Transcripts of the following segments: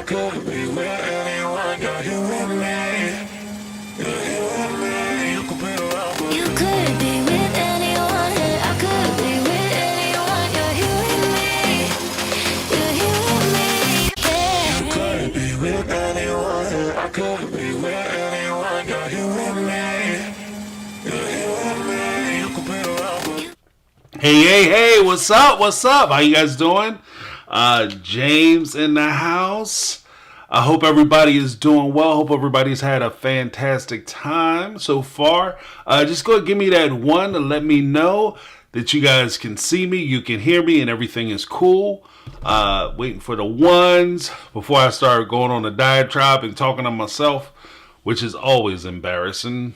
I could be with anyone. You're here with me. You're here with me. You could be around, but You could be with anyone, and I could be with anyone. You're here with me. You're here with me. Yeah. you could be with anyone. And I could be with anyone. You're here with me. You're here with me. You could be around, but Hey, what's up? What's up? How you guys doing? James in the house. I hope everybody is doing well. Hope everybody's had a fantastic time so far. Just go ahead and give me that one to let me know that you guys can see me, you can hear me, and everything is cool. Waiting for the ones before I start going on a diatribe and talking to myself, which is always embarrassing.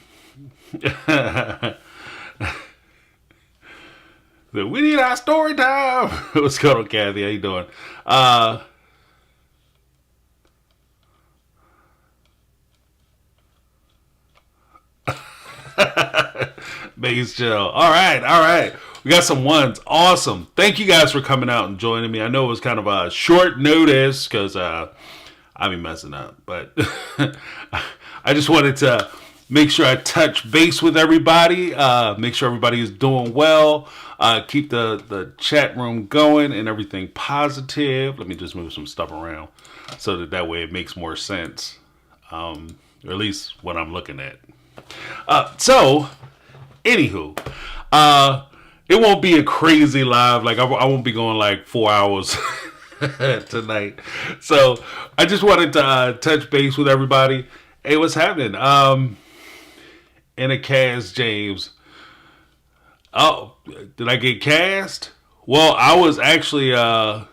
We need our story time. What's going on, Kathy? How you doing? Maze chill. All right. We got some ones. Awesome. Thank you guys for coming out and joining me. I know it was kind of a short notice because I be messing up, but I just wanted to make sure I touch base with everybody. Make sure everybody is doing well. Keep the chat room going and everything positive. Let me just move some stuff around so that way it makes more sense. Or at least what I'm looking at. So, anywho, it won't be a crazy live. Like I won't be going like 4 hours tonight. So I just wanted to touch base with everybody. Hey, what's happening? In a cast, James. Oh, did I get cast? Well, I was actually, I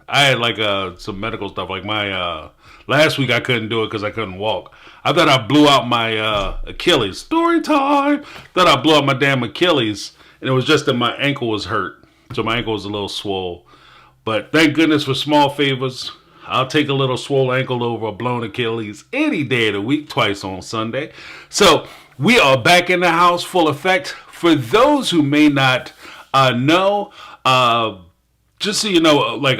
had like some medical stuff. Like my, last week I couldn't do it because I couldn't walk. I thought I blew out my Achilles. Story time! Thought I blew out my damn Achilles. And it was just that my ankle was hurt. So my ankle was a little swole. But thank goodness for small favors. I'll take a little swole ankle over a blown Achilles any day of the week, twice on Sunday. So we are back in the house, full effect. For those who may not know, just so you know, like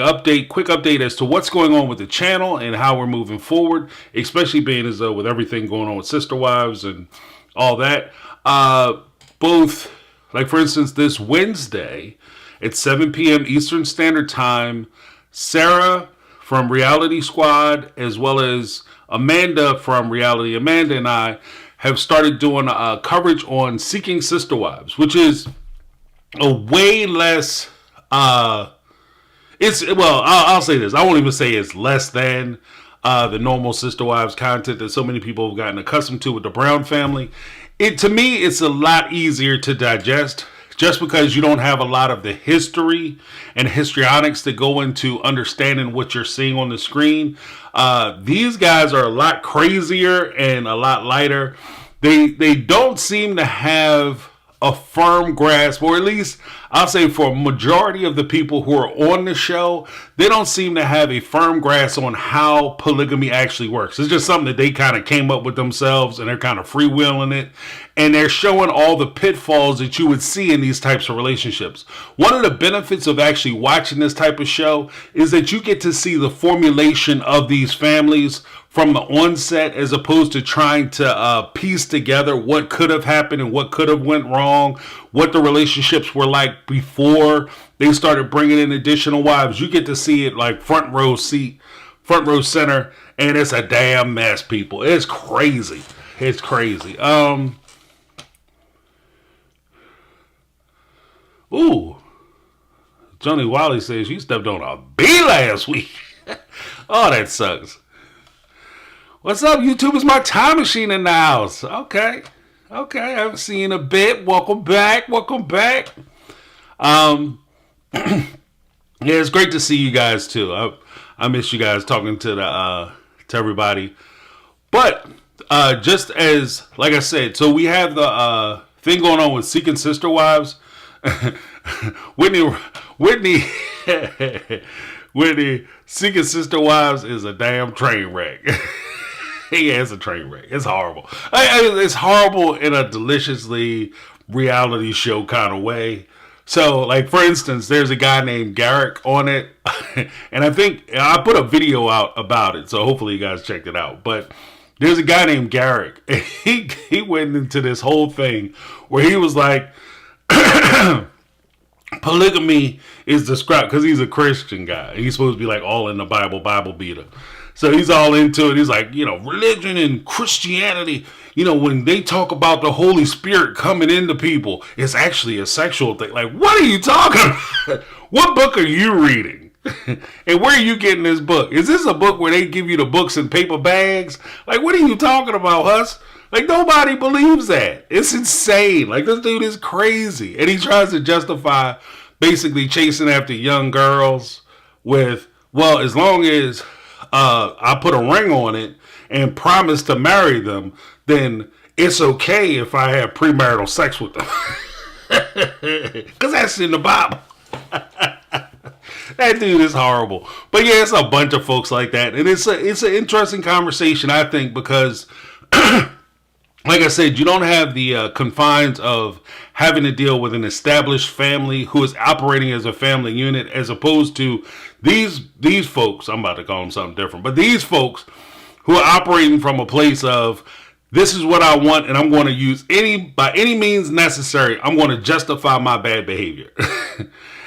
quick update as to what's going on with the channel and how we're moving forward, especially being as though with everything going on with Sister Wives and all that. Both, like for instance, this Wednesday at 7 p.m. Eastern Standard Time, Sarah from Reality Squad, as well as Amanda from Reality Amanda and I have started doing coverage on Seeking Sister Wives, which is a way less, I'll say this. I won't even say it's less than the normal Sister Wives content that so many people have gotten accustomed to with the Brown family. To me, it's a lot easier to digest just because you don't have a lot of the history and histrionics that go into understanding what you're seeing on the screen. These guys are a lot crazier and a lot lighter. They don't seem to have a firm grasp, or at least I'll say for a majority of the people who are on the show, they don't seem to have a firm grasp on how polygamy actually works. It's just something that they kind of came up with themselves and they're kind of freewheeling it. And they're showing all the pitfalls that you would see in these types of relationships. One of the benefits of actually watching this type of show is that you get to see the formulation of these families from the onset, as opposed to trying to piece together what could have happened and what could have went wrong, what the relationships were like before they started bringing in additional wives. You get to see it like front row seat, front row center, and it's a damn mess, people. It's crazy. It's crazy. Ooh. Johnny Wiley says you stepped on a bee last week. Oh, that sucks. What's up, YouTube? It's my time machine in the house. Okay. I haven't seen you in a bit. Welcome back. Yeah, it's great to see you guys too. I miss you guys talking to everybody. But just as like I said, so we have the thing going on with Seeking Sister Wives. Whitney, Seeking Sister Wives is a damn train wreck. Yeah, it's a train wreck. It's horrible. It's horrible in a deliciously reality show kind of way. So, like, for instance, there's a guy named Garrick on it. And I think I put a video out about it. So hopefully you guys checked it out. But there's a guy named Garrick. And he went into this whole thing where he was like, polygamy is described, because he's a Christian guy. He's supposed to be like all in the Bible beater. So he's all into it. He's like, religion and Christianity, when they talk about the Holy Spirit coming into people, it's actually a sexual thing. Like, what are you talking about? What book are you reading? And where are you getting this book? Is this a book where they give you the books in paper bags? Like, what are you talking about, Huss? Like, nobody believes that. It's insane. Like, this dude is crazy. And he tries to justify basically chasing after young girls with, well, as long as I put a ring on it and promise to marry them, then it's okay if I have premarital sex with them. Because that's in the Bible. That dude is horrible. But yeah, it's a bunch of folks like that. And it's an interesting conversation, I think, because like I said, you don't have the confines of having to deal with an established family who is operating as a family unit, as opposed to these folks. I'm about to call them something different, but these folks who are operating from a place of, this is what I want, and I'm going to use by any means necessary, I'm going to justify my bad behavior.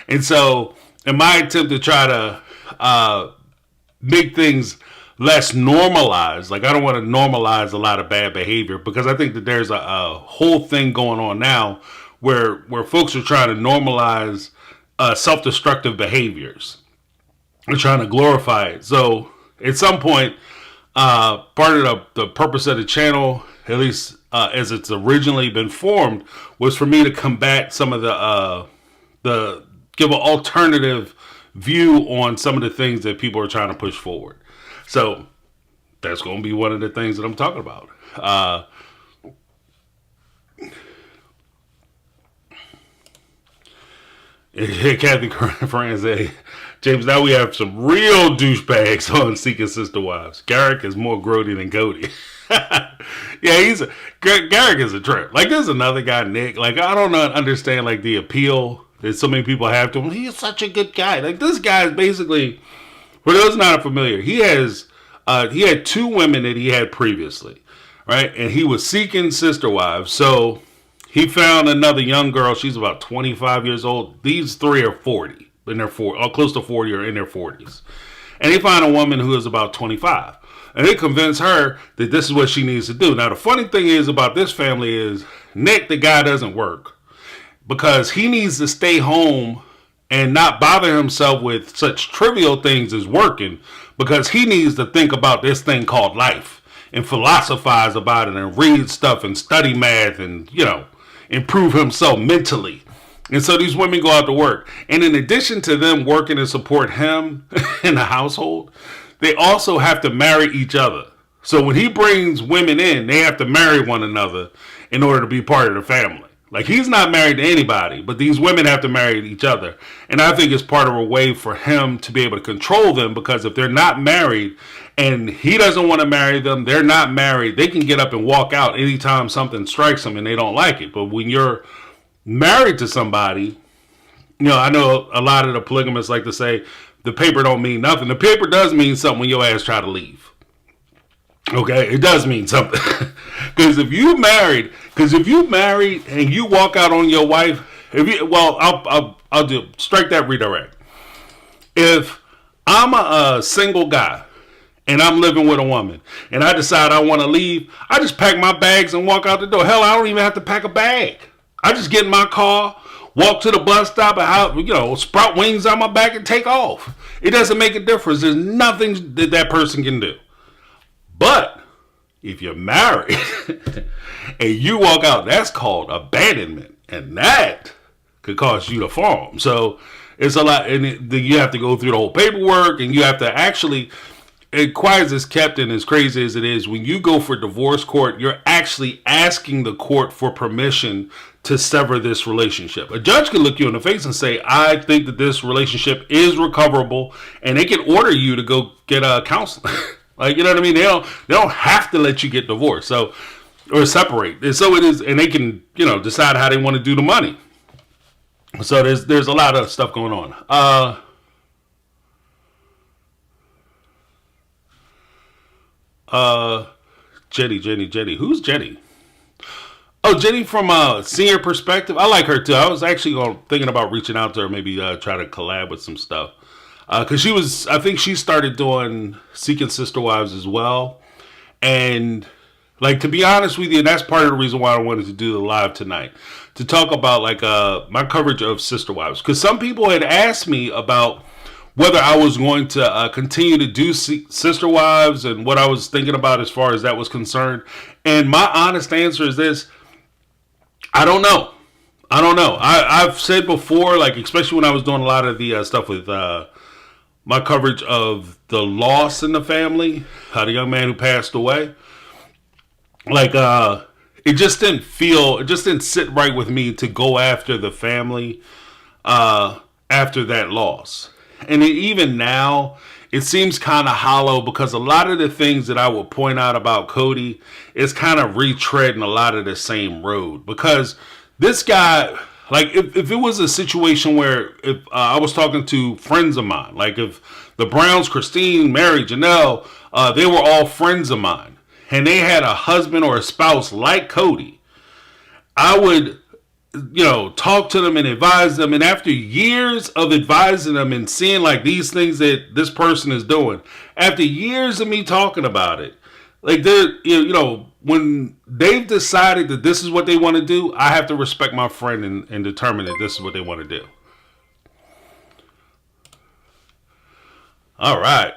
And so, in my attempt to try to make things less normalized, like, I don't want to normalize a lot of bad behavior, because I think that there's a whole thing going on now where folks are trying to normalize self-destructive behaviors. They're trying to glorify it. So at some point, part of the purpose of the channel, at least as it's originally been formed, was for me to combat some of the give an alternative view on some of the things that people are trying to push forward. So that's going to be one of the things that I'm talking about. Kathy Fran say, James, now we have some real douchebags on Seeking Sister Wives. Garrick is more grody than Cody. Yeah, Garrick is a trip. Like, there's another guy, Nick. Like, I don't understand, like, the appeal that so many people have to him. He's such a good guy. Like, this guy is basically, for those not familiar, he had two women that he had previously, right? And he was seeking sister wives. So he found another young girl. She's about 25 years old. These three are 40. In their close to 40 or in their 40s. And they find a woman who is about 25. And they convince her that this is what she needs to do. Now, the funny thing is about this family is Nick, the guy, doesn't work because he needs to stay home and not bother himself with such trivial things as working, because he needs to think about this thing called life and philosophize about it and read stuff and study math and, improve himself mentally. And so these women go out to work. And in addition to them working to support him in the household, they also have to marry each other. So when he brings women in, they have to marry one another in order to be part of the family. Like, he's not married to anybody, but these women have to marry each other. And I think it's part of a way for him to be able to control them, because if they're not married and he doesn't want to marry them, they're not married, they can get up and walk out anytime something strikes them and they don't like it. But when you're married to somebody, I know a lot of the polygamists like to say the paper don't mean nothing. The paper does mean something when your ass try to leave. Okay, it does mean something. Because if you married and you walk out on your wife, I'll do strike that redirect. If I'm a single guy and I'm living with a woman and I decide I want to leave, I just pack my bags and walk out the door. Hell, I don't even have to pack a bag. I just get in my car, walk to the bus stop, and sprout wings on my back and take off. It doesn't make a difference. There's nothing that person can do. But if you're married and you walk out, that's called abandonment, and that could cost you the farm. So it's a lot, and you have to go through the whole paperwork, and you have to actually. Quiet as kept, and as crazy as it is, when you go for divorce court, you're actually asking the court for permission to sever this relationship. A judge can look you in the face and say, I think that this relationship is recoverable, and they can order you to go get a counseling. Like, you know what I mean? They don't have to let you get divorced, or separate. And so it is, and they can, decide how they want to do the money. So there's a lot of stuff going on. Jenny. Who's Jenny? Oh, Jenny from Senior Perspective. I like her too. I was actually thinking about reaching out to her, maybe try to collab with some stuff. Because I think she started doing Seeking Sister Wives as well. And, like, to be honest with you, that's part of the reason why I wanted to do the live tonight. To talk about, like, my coverage of Sister Wives. Because some people had asked me about whether I was going to continue to do Sister Wives and what I was thinking about as far as that was concerned. And my honest answer is this. I don't know. I've said before, like, especially when I was doing a lot of the stuff with my coverage of the loss in the family, the young man who passed away. Like, it just didn't sit right with me to go after the family after that loss. And even now, it seems kind of hollow because a lot of the things that I would point out about Cody is kind of retreading a lot of the same road. Because this guy, like, if it was a situation where if I was talking to friends of mine, like if the Browns, Christine, Mary, Janelle, they were all friends of mine, and they had a husband or a spouse like Cody, I would, talk to them and advise them. And after years of advising them and seeing like these things that this person is doing, after years of me talking about it, like when they've decided that this is what they want to do, I have to respect my friend and determine that this is what they want to do. All right.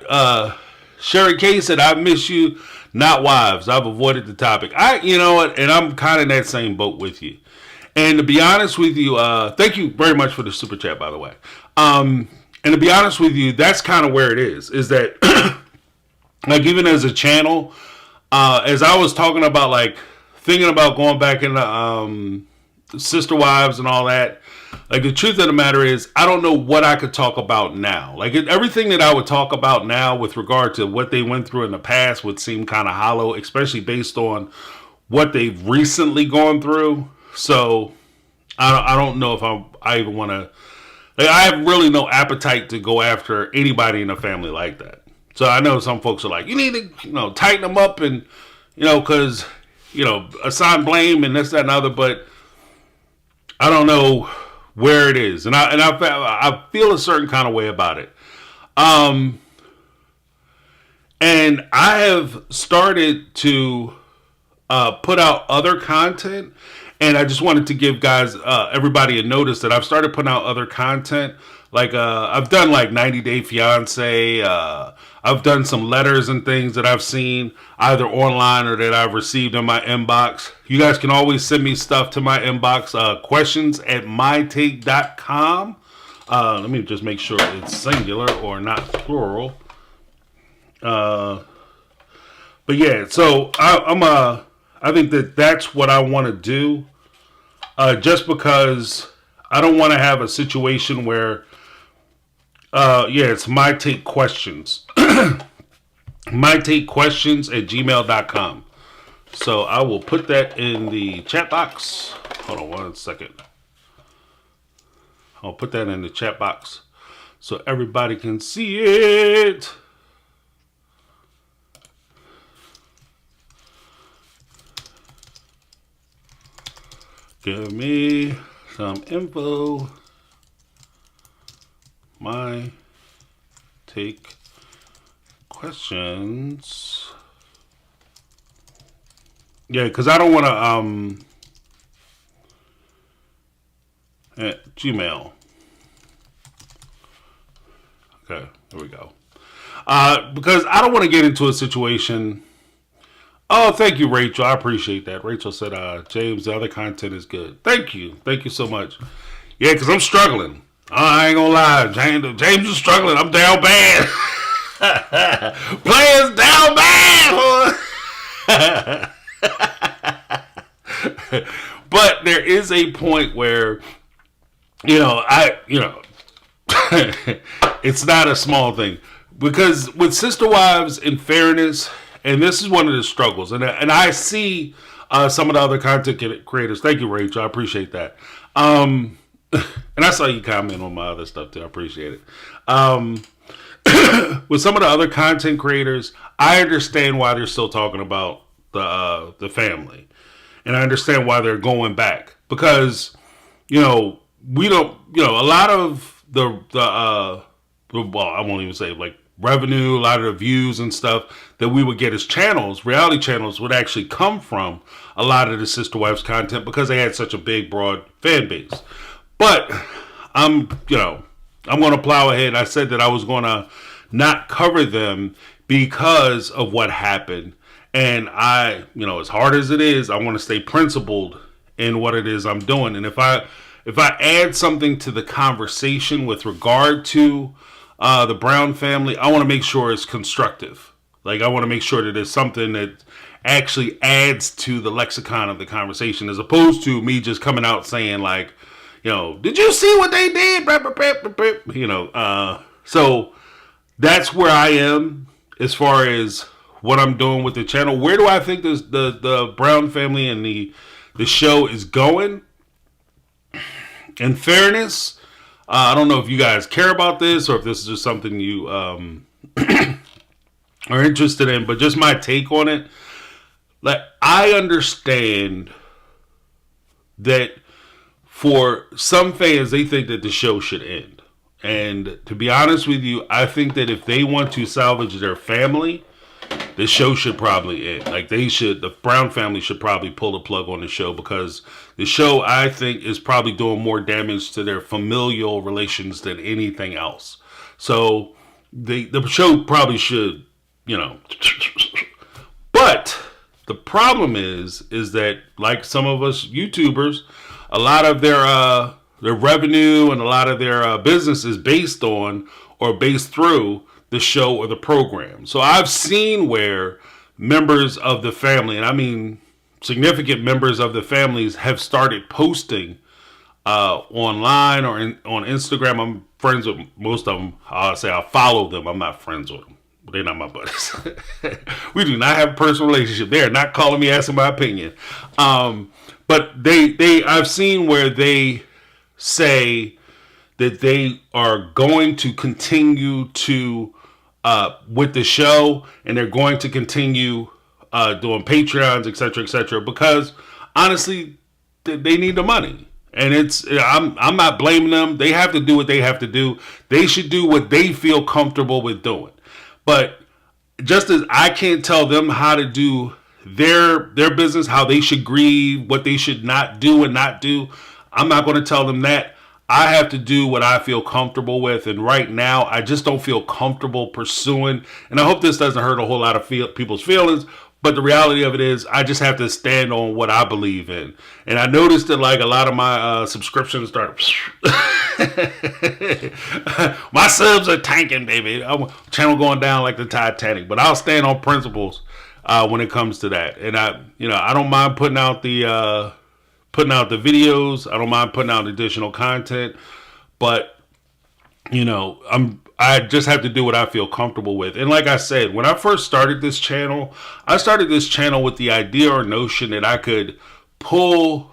Sherry K said, I miss you, not wives. I've avoided the topic. And I'm kind of in that same boat with you. And to be honest with you, thank you very much for the super chat, by the way. And to be honest with you, that's kind of where it is that, like, even as a channel, as I was talking about, like, thinking about going back into Sister Wives and all that, like, the truth of the matter is, I don't know what I could talk about now. Like, everything that I would talk about now with regard to what they went through in the past would seem kind of hollow, especially based on what they've recently gone through. So, I don't know if I even want to... Like, I have really no appetite to go after anybody in a family like that. So, I know some folks are like, you need to, tighten them up and, because, assign blame and this, that, and other. But I don't know where it is. And I feel a certain kind of way about it. And I have started to put out other content. And I just wanted to give everybody a notice that I've started putting out other content. Like, I've done like 90 Day Fiance. I've done some letters and things that I've seen either online or that I've received in my inbox. You guys can always send me stuff to my inbox. Questions at mytake.com. Let me just make sure it's singular or not plural. But yeah, so I think that's what I want to do. Just because I don't want to have a situation where, it's My Take Questions. MyTakeQuestions at gmail.com. So I will put that in the chat box. Hold on 1 second. I'll put that in the chat box so everybody can see it. Give me some info. My Take Questions. Yeah, because I don't want to, at Gmail. Okay, there we go. Because I don't want to get into a situation. Oh, thank you, Rachel. I appreciate that. Rachel said, James, the other content is good. Thank you. Thank you so much. Yeah, because I'm struggling. I ain't gonna lie. James is struggling. I'm down bad. Players down bad. But there is a point where, it's not a small thing. Because with Sister Wives, in fairness, and this is one of the struggles, and I see some of the other content creators. Thank you, Rachel. I appreciate that. and I saw you comment on my other stuff too. I appreciate it. With some of the other content creators, I understand why they're still talking about the family, and I understand why they're going back because we don't a lot of the well, I won't even say like revenue, a lot of the views and stuff that we would get as channels, reality channels, would actually come from a lot of the Sister Wives content because they had such a big, broad fan base. But I'm going to plow ahead. I said that I was going to not cover them because of what happened. And I, as hard as it is, I want to stay principled in what it is I'm doing. And if I add something to the conversation with regard to the Brown family, I want to make sure it's constructive. Like, I want to make sure that it's something that actually adds to the lexicon of the conversation, as opposed to me just coming out saying like, did you see what they did? So that's where I am as far as what I'm doing with the channel. Where do I think the Brown family and the show is going? In fairness, I don't know if you guys care about this or if this is just something you are interested in, but just my take on it. Like, I understand that for some fans, they think that the show should end. And to be honest with you, I think that if they want to salvage their family, the show should probably end. Like, the Brown family should probably pull the plug on the show, because the show, I think, is probably doing more damage to their familial relations than anything else. So the show probably should, But the problem is that, like some of us YouTubers, a lot of their revenue and a lot of their business is based on or based through the show or the program. So I've seen where members of the family, and I mean significant members of the families, have started posting online or on Instagram. I'm friends with most of them. I'll say I follow them. I'm not friends with them. They're not my buddies. We do not have a personal relationship. They are not calling me asking my opinion. But I've seen where they say that they are going to continue to with the show, and they're going to continue doing Patreons, etc., because honestly, they need the money. And I'm not blaming them. They have to do what they have to do. They should do what they feel comfortable with doing. But just as I can't tell them how to do their business, how they should grieve, what they should not do and not do, I'm not going to tell them that. I have to do what I feel comfortable with. And right now, I just don't feel comfortable pursuing. And I hope this doesn't hurt a whole lot of people's feelings. But the reality of it is, I just have to stand on what I believe in. And I noticed that, like, a lot of my subscriptions start. My subs are tanking, baby. Channel going down like the Titanic. But I'll stand on principles when it comes to that. And I don't mind putting out the videos. I don't mind putting out additional content. But I just have to do what I feel comfortable with. And like I said, when I first started this channel, I started this channel with the idea or notion that I could pull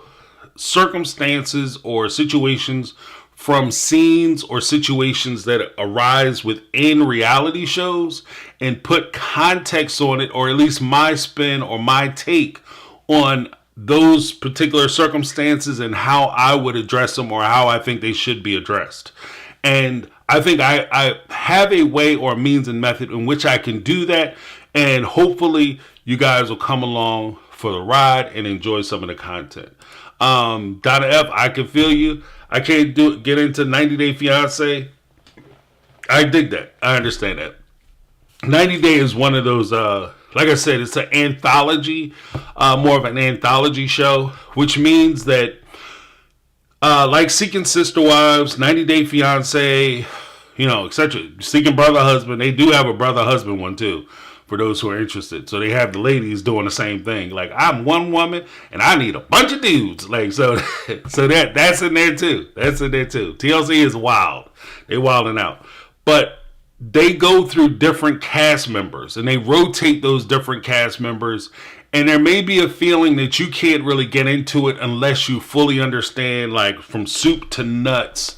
circumstances or situations from scenes or situations that arise within reality shows and put context on it, or at least my spin or my take on those particular circumstances and how I would address them, or how I think they should be addressed. And I think I have a way or a means and method in which I can do that. And hopefully you guys will come along for the ride and enjoy some of the content. Donna F, I can feel you. I can't get into 90 Day Fiance. I dig that. I understand that. 90 Day is one of those, like I said, it's an anthology, more of an anthology show, which means that like Seeking Sister Wives, 90 Day Fiance, etc. Seeking Brother Husband. They do have a Brother Husband one too, for those who are interested. So they have the ladies doing the same thing. Like, I'm one woman and I need a bunch of dudes. Like, so that's in there too. That's in there too. TLC is wild. They wilding out. But they go through different cast members and they rotate those different cast members. And there may be a feeling that you can't really get into it unless you fully understand, like from soup to nuts,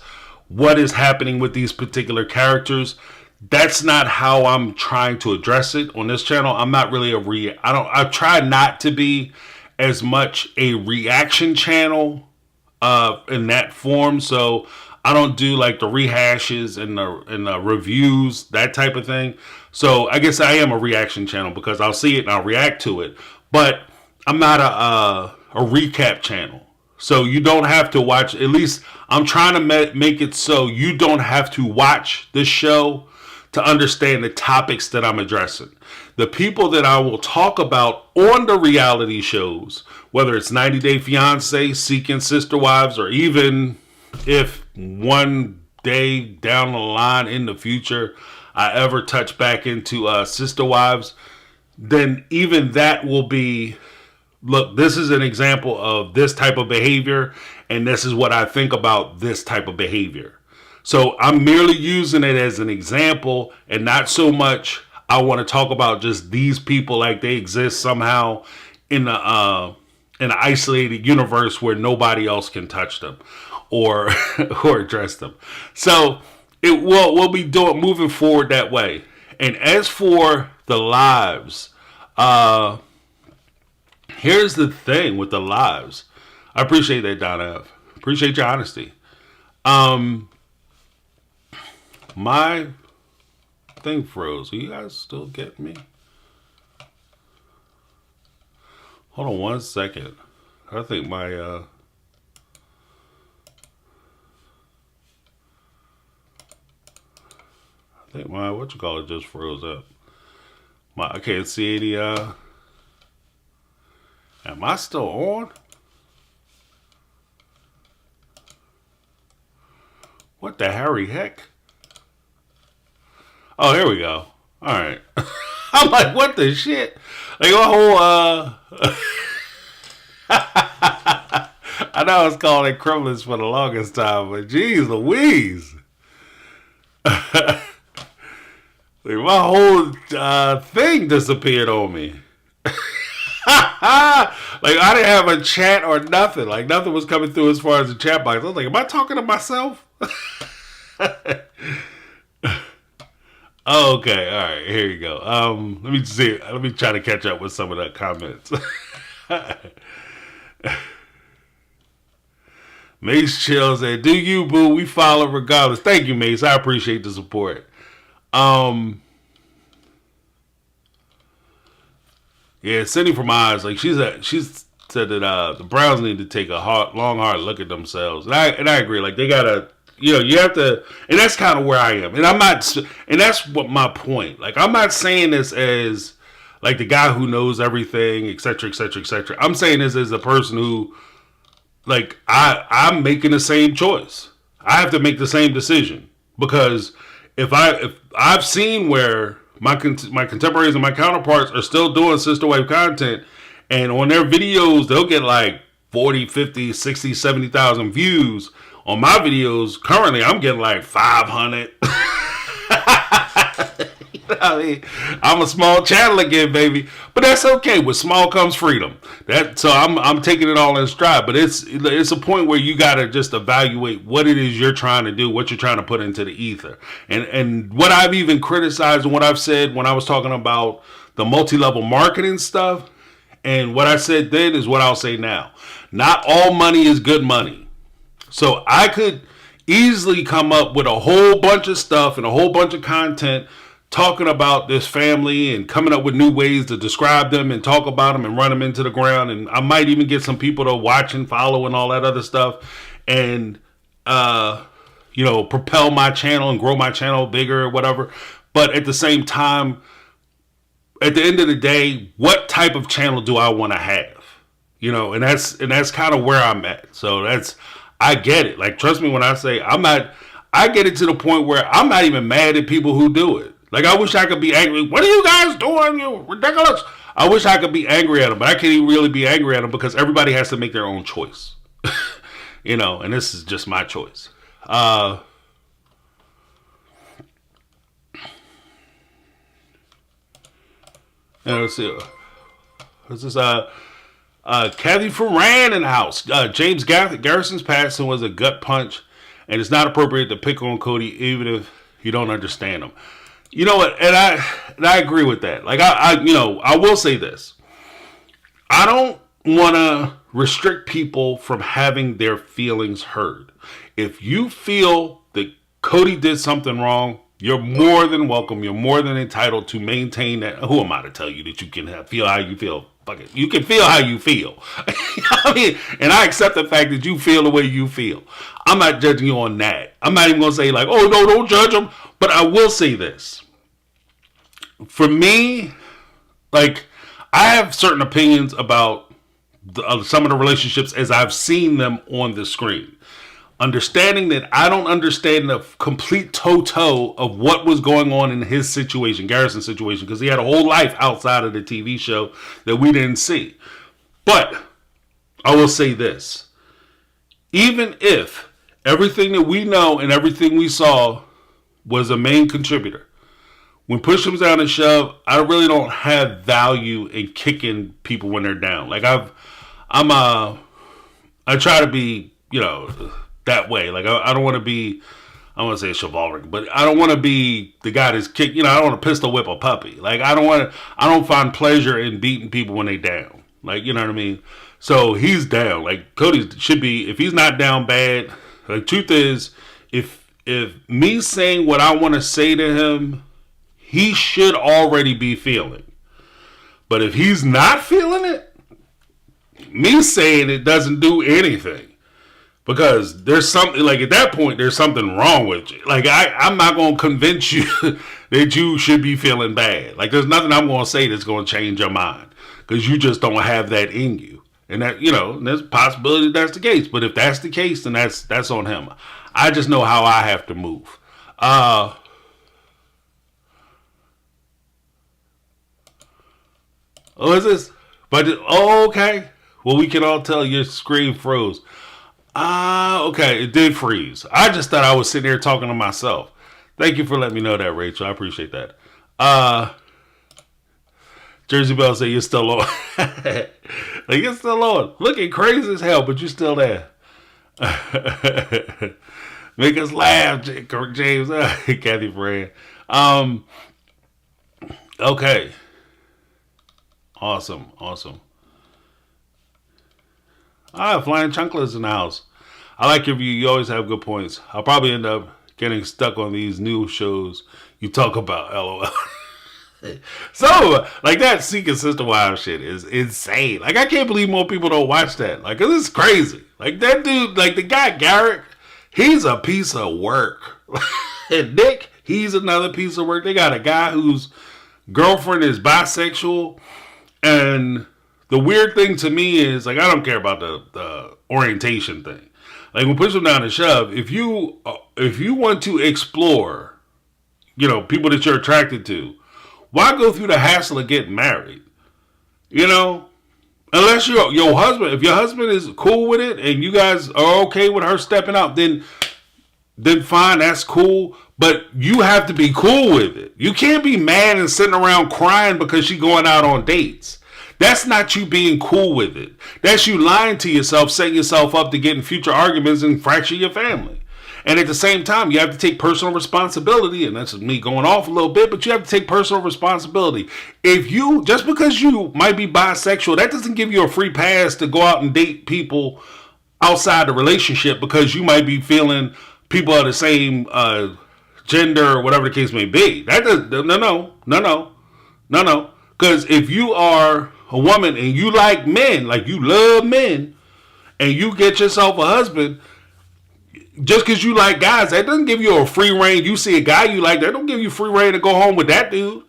what is happening with these particular characters. That's not how I'm trying to address it on this channel. I'm not really I try not to be as much a reaction channel in that form. So I don't do like the rehashes and the reviews, that type of thing. So I guess I am a reaction channel because I'll see it and I'll react to it. But I'm not a recap channel. So you don't have to watch, at least I'm trying to make it so you don't have to watch this show to understand the topics that I'm addressing. The people that I will talk about on the reality shows, whether it's 90 Day Fiancé, Seeking Sister Wives, or even if one day down the line in the future I ever touch back into Sister Wives, then even that will be, look, this is an example of this type of behavior, and this is what I think about this type of behavior. So I'm merely using it as an example and not so much I want to talk about just these people like they exist somehow in an isolated universe where nobody else can touch them or or address them. So we'll be moving forward that way. And as for the lives, here's the thing with the lives. I appreciate that, Donna F. Appreciate your honesty. My thing froze. Are you guys still getting me? Hold on one second. I think my what you call it just froze up. I can't see any am I still on? What the Harry heck? Oh, here we go. All right. I'm like, what the shit? Like, my whole, I know I was calling it criminals for the longest time, but geez Louise. Like, my whole thing disappeared on me. Like, I didn't have a chat or nothing. Like, nothing was coming through as far as the chat box. I was like, am I talking to myself? Oh, okay, all right, here you go. Let me see. Let me try to catch up with some of the comments. Mace Chill said, "Do you, boo? We follow regardless." Thank you, Mace. I appreciate the support. Yeah, Cindy from Oz, like she's said that the Browns need to take a long hard look at themselves, and I agree. Like they gotta. You have to, and that's kind of where I am. And I'm not, and that's what my point. Like, I'm not saying this as, like, the guy who knows everything, et cetera, et cetera, et cetera. I'm saying this as a person who, like, I'm making the same choice. I have to make the same decision. Because if I've seen where my contemporaries and my counterparts are still doing sister wife content, and on their videos, they'll get, like, 40, 50, 60, 70,000 views. On my videos, currently, I'm getting like 500. You know what I mean? I'm a small channel again, baby. But that's okay. With small comes freedom. So I'm taking it all in stride. But it's a point where you got to just evaluate what it is you're trying to do, what you're trying to put into the ether. And what I've even criticized and what I've said when I was talking about the multi-level marketing stuff, and what I said then is what I'll say now. Not all money is good money. So I could easily come up with a whole bunch of stuff and a whole bunch of content talking about this family and coming up with new ways to describe them and talk about them and run them into the ground. And I might even get some people to watch and follow and all that other stuff and, propel my channel and grow my channel bigger or whatever. But at the same time, at the end of the day, what type of channel do I want to have? And that's kind of where I'm at. So I get it. Like, trust me when I say I get it to the point where I'm not even mad at people who do it. Like, I wish I could be angry. What are you guys doing? You ridiculous. I wish I could be angry at them, but I can't even really be angry at them because everybody has to make their own choice. And this is just my choice. Let's see. What's this? Kathy Ferran in the house. James Garrison's passing was a gut punch, and it's not appropriate to pick on Cody even if you don't understand him. You know what? And I agree with that. Like I will say this. I don't want to restrict people from having their feelings heard. If you feel that Cody did something wrong, you're more than welcome. You're more than entitled to maintain that. Who am I to tell you that you can feel how you feel? Fuck it. You can feel how you feel. I mean, and I accept the fact that you feel the way you feel. I'm not judging you on that. I'm not even going to say like, oh, no, don't judge them. But I will say this. For me, like, I have certain opinions about some of the relationships as I've seen them on the screen. Understanding that I don't understand the complete toto of what was going on in his situation, Garrison's situation, because he had a whole life outside of the TV show that we didn't see. But I will say this. Even if everything that we know and everything we saw was a main contributor, when push comes down and shove, I really don't have value in kicking people when they're down. Like I try to be, that way. Like I don't want to be, I want to say chivalric, but I don't want to be the guy that's kick. I don't want to pistol whip a puppy. Like I don't find pleasure in beating people when they down. Like, you know what I mean? So he's down. Like Cody should be, if he's not down bad. The truth is, if me saying what I want to say to him, he should already be feeling. But if he's not feeling it, me saying it doesn't do anything. Because there's something, like at that point, there's something wrong with you. Like I'm not going to convince you that you should be feeling bad. Like there's nothing I'm going to say that's going to change your mind. Because you just don't have that in you. And that, there's a possibility that's the case. But if that's the case, then that's on him. I just know how I have to move. Oh, is this? But okay. Well, we can all tell your screen froze. Okay, it did freeze. I just thought I was sitting here talking to myself. Thank you for letting me know that, Rachel. I appreciate that. Jersey Bell said you're still on. Like you're still on. Looking crazy as hell, but you're still there. Make us laugh, James. Kathy Fran. Okay. Awesome. Flying Chunklers in the house. I like your view. You always have good points. I'll probably end up getting stuck on these new shows you talk about. LOL. So, like that Seeking Sister Wives shit is insane. Like I can't believe more people don't watch that. Like it's crazy. Like that dude, like the guy Garrett, he's a piece of work. And Nick, he's another piece of work. They got a guy whose girlfriend is bisexual. And the weird thing to me is, like, I don't care about the orientation thing. Like, when push them down and shove, if you want to explore, people that you're attracted to, why go through the hassle of getting married? Unless your husband, if your husband is cool with it and you guys are okay with her stepping out, then fine, that's cool. But you have to be cool with it. You can't be mad and sitting around crying because she's going out on dates. That's not you being cool with it. That's you lying to yourself, setting yourself up to get in future arguments and fracture your family. And at the same time, you have to take personal responsibility. And that's me going off a little bit, but you have to take personal responsibility. Just because you might be bisexual, that doesn't give you a free pass to go out and date people outside the relationship because you might be feeling people are the same gender or whatever the case may be. That does no. Because if you are a woman and you like men, like you love men, and you get yourself a husband, just because you like guys, that doesn't give you a free reign. You see a guy you like, that don't give you free reign to go home with that dude.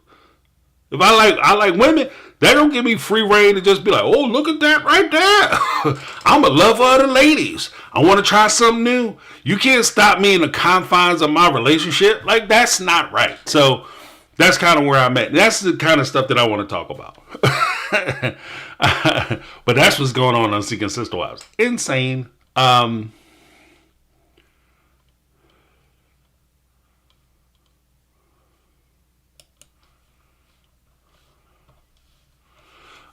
If I like women, that don't give me free reign to just be like, oh, look at that right there. I'm a lover of the ladies. I want to try something new. You can't stop me in the confines of my relationship. Like, that's not right. So that's kind of where I'm at. That's the kind of stuff that I want to talk about. But that's what's going on Seeking Sister Wives. Insane.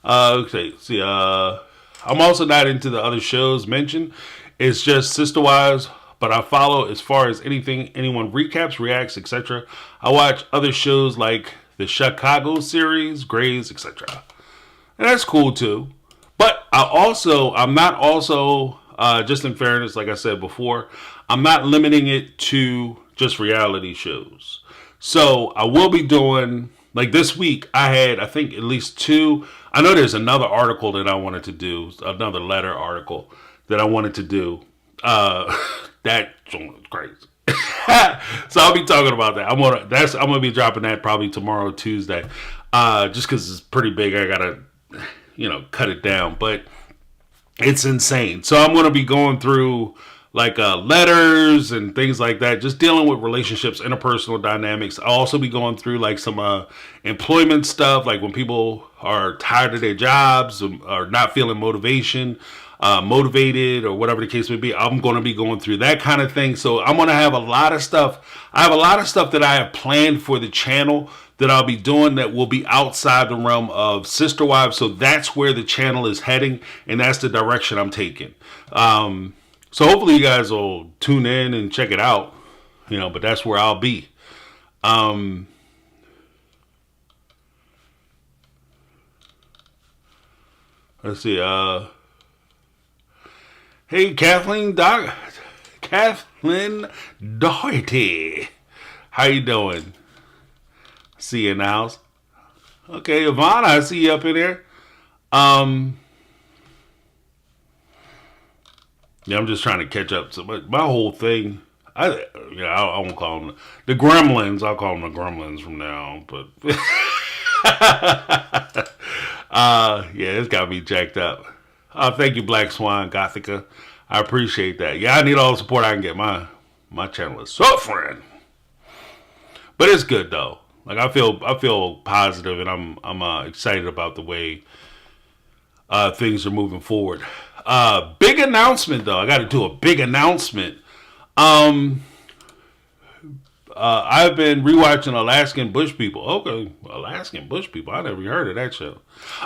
Okay, see, I'm also not into the other shows mentioned. It's just Sister Wives, but I follow as far as anything anyone recaps, reacts, etc. I watch other shows like the Chicago series, Grays, etc. And that's cool too. But I'm not also, just in fairness, like I said before, I'm not limiting it to just reality shows. So I will be doing, like this week, I had, I think, at least two. I know there's another article that I wanted to do, another letter article that I wanted to do. That was crazy. So I'll be talking about that. I'm gonna be dropping that probably tomorrow, Tuesday. Just because it's pretty big, I gotta, cut it down. But it's insane. So I'm gonna be going through like letters and things like that, just dealing with relationships, interpersonal dynamics. I'll also be going through like some employment stuff, like when people are tired of their jobs or not feeling motivated or whatever the case may be. I'm going to be going through that kind of thing. So I'm going to have a lot of stuff. I have a lot of stuff that I have planned for the channel that I'll be doing that will be outside the realm of Sister Wives. So that's where the channel is heading, and that's the direction I'm taking. So hopefully you guys will tune in and check it out, but that's where I'll be. Let's see. Hey, Kathleen Doherty. How you doing? See you in the house. Okay, Yvonne, I see you up in there. Yeah, I'm just trying to catch up. So my whole thing, I won't call them the Gremlins. I'll call them the Gremlins from now on. But yeah, it's got me jacked up. Thank you, Black Swan Gothica. I appreciate that. Yeah, I need all the support I can get. My channel is suffering, but it's good though. Like I feel positive, and I'm excited about the way things are moving forward. Big announcement though. I got to do a big announcement. I've been rewatching Alaskan Bush People. Okay, Alaskan Bush People. I never heard of that show.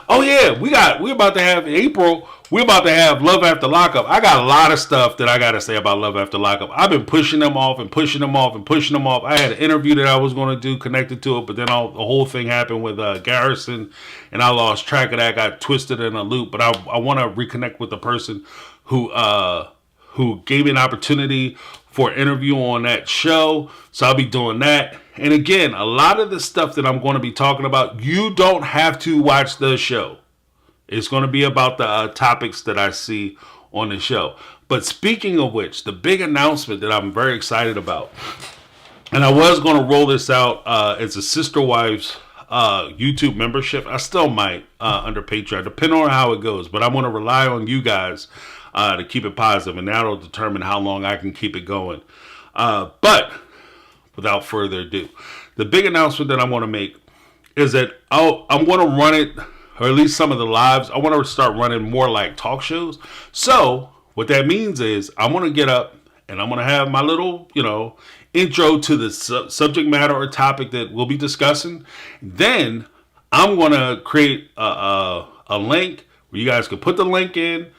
Oh yeah, we're about to have in April. We're about to have Love After Lockup. I got a lot of stuff that I got to say about Love After Lockup. I've been pushing them off and pushing them off and pushing them off. I had an interview that I was going to do connected to it, but then the whole thing happened with Garrison, and I lost track of that. Got twisted in a loop. But I want to reconnect with the person who gave me an opportunity for an interview on that show. So I'll be doing that. And again, a lot of the stuff that I'm going to be talking about, you don't have to watch the show. It's going to be about the topics that I see on the show. But speaking of which, the big announcement that I'm very excited about, and I was going to roll this out as a Sister Wives YouTube membership. I still might under Patreon, depending on how it goes. But I'm going to rely on you guys to keep it positive, and that'll determine how long I can keep it going. But without further ado, the big announcement that I want to make is that I'm going to run it, or at least some of the lives, I want to start running more like talk shows. So what that means is I'm going to get up and I'm going to have my little, intro to the subject matter or topic that we'll be discussing. Then I'm going to create a link where you guys can put the link in,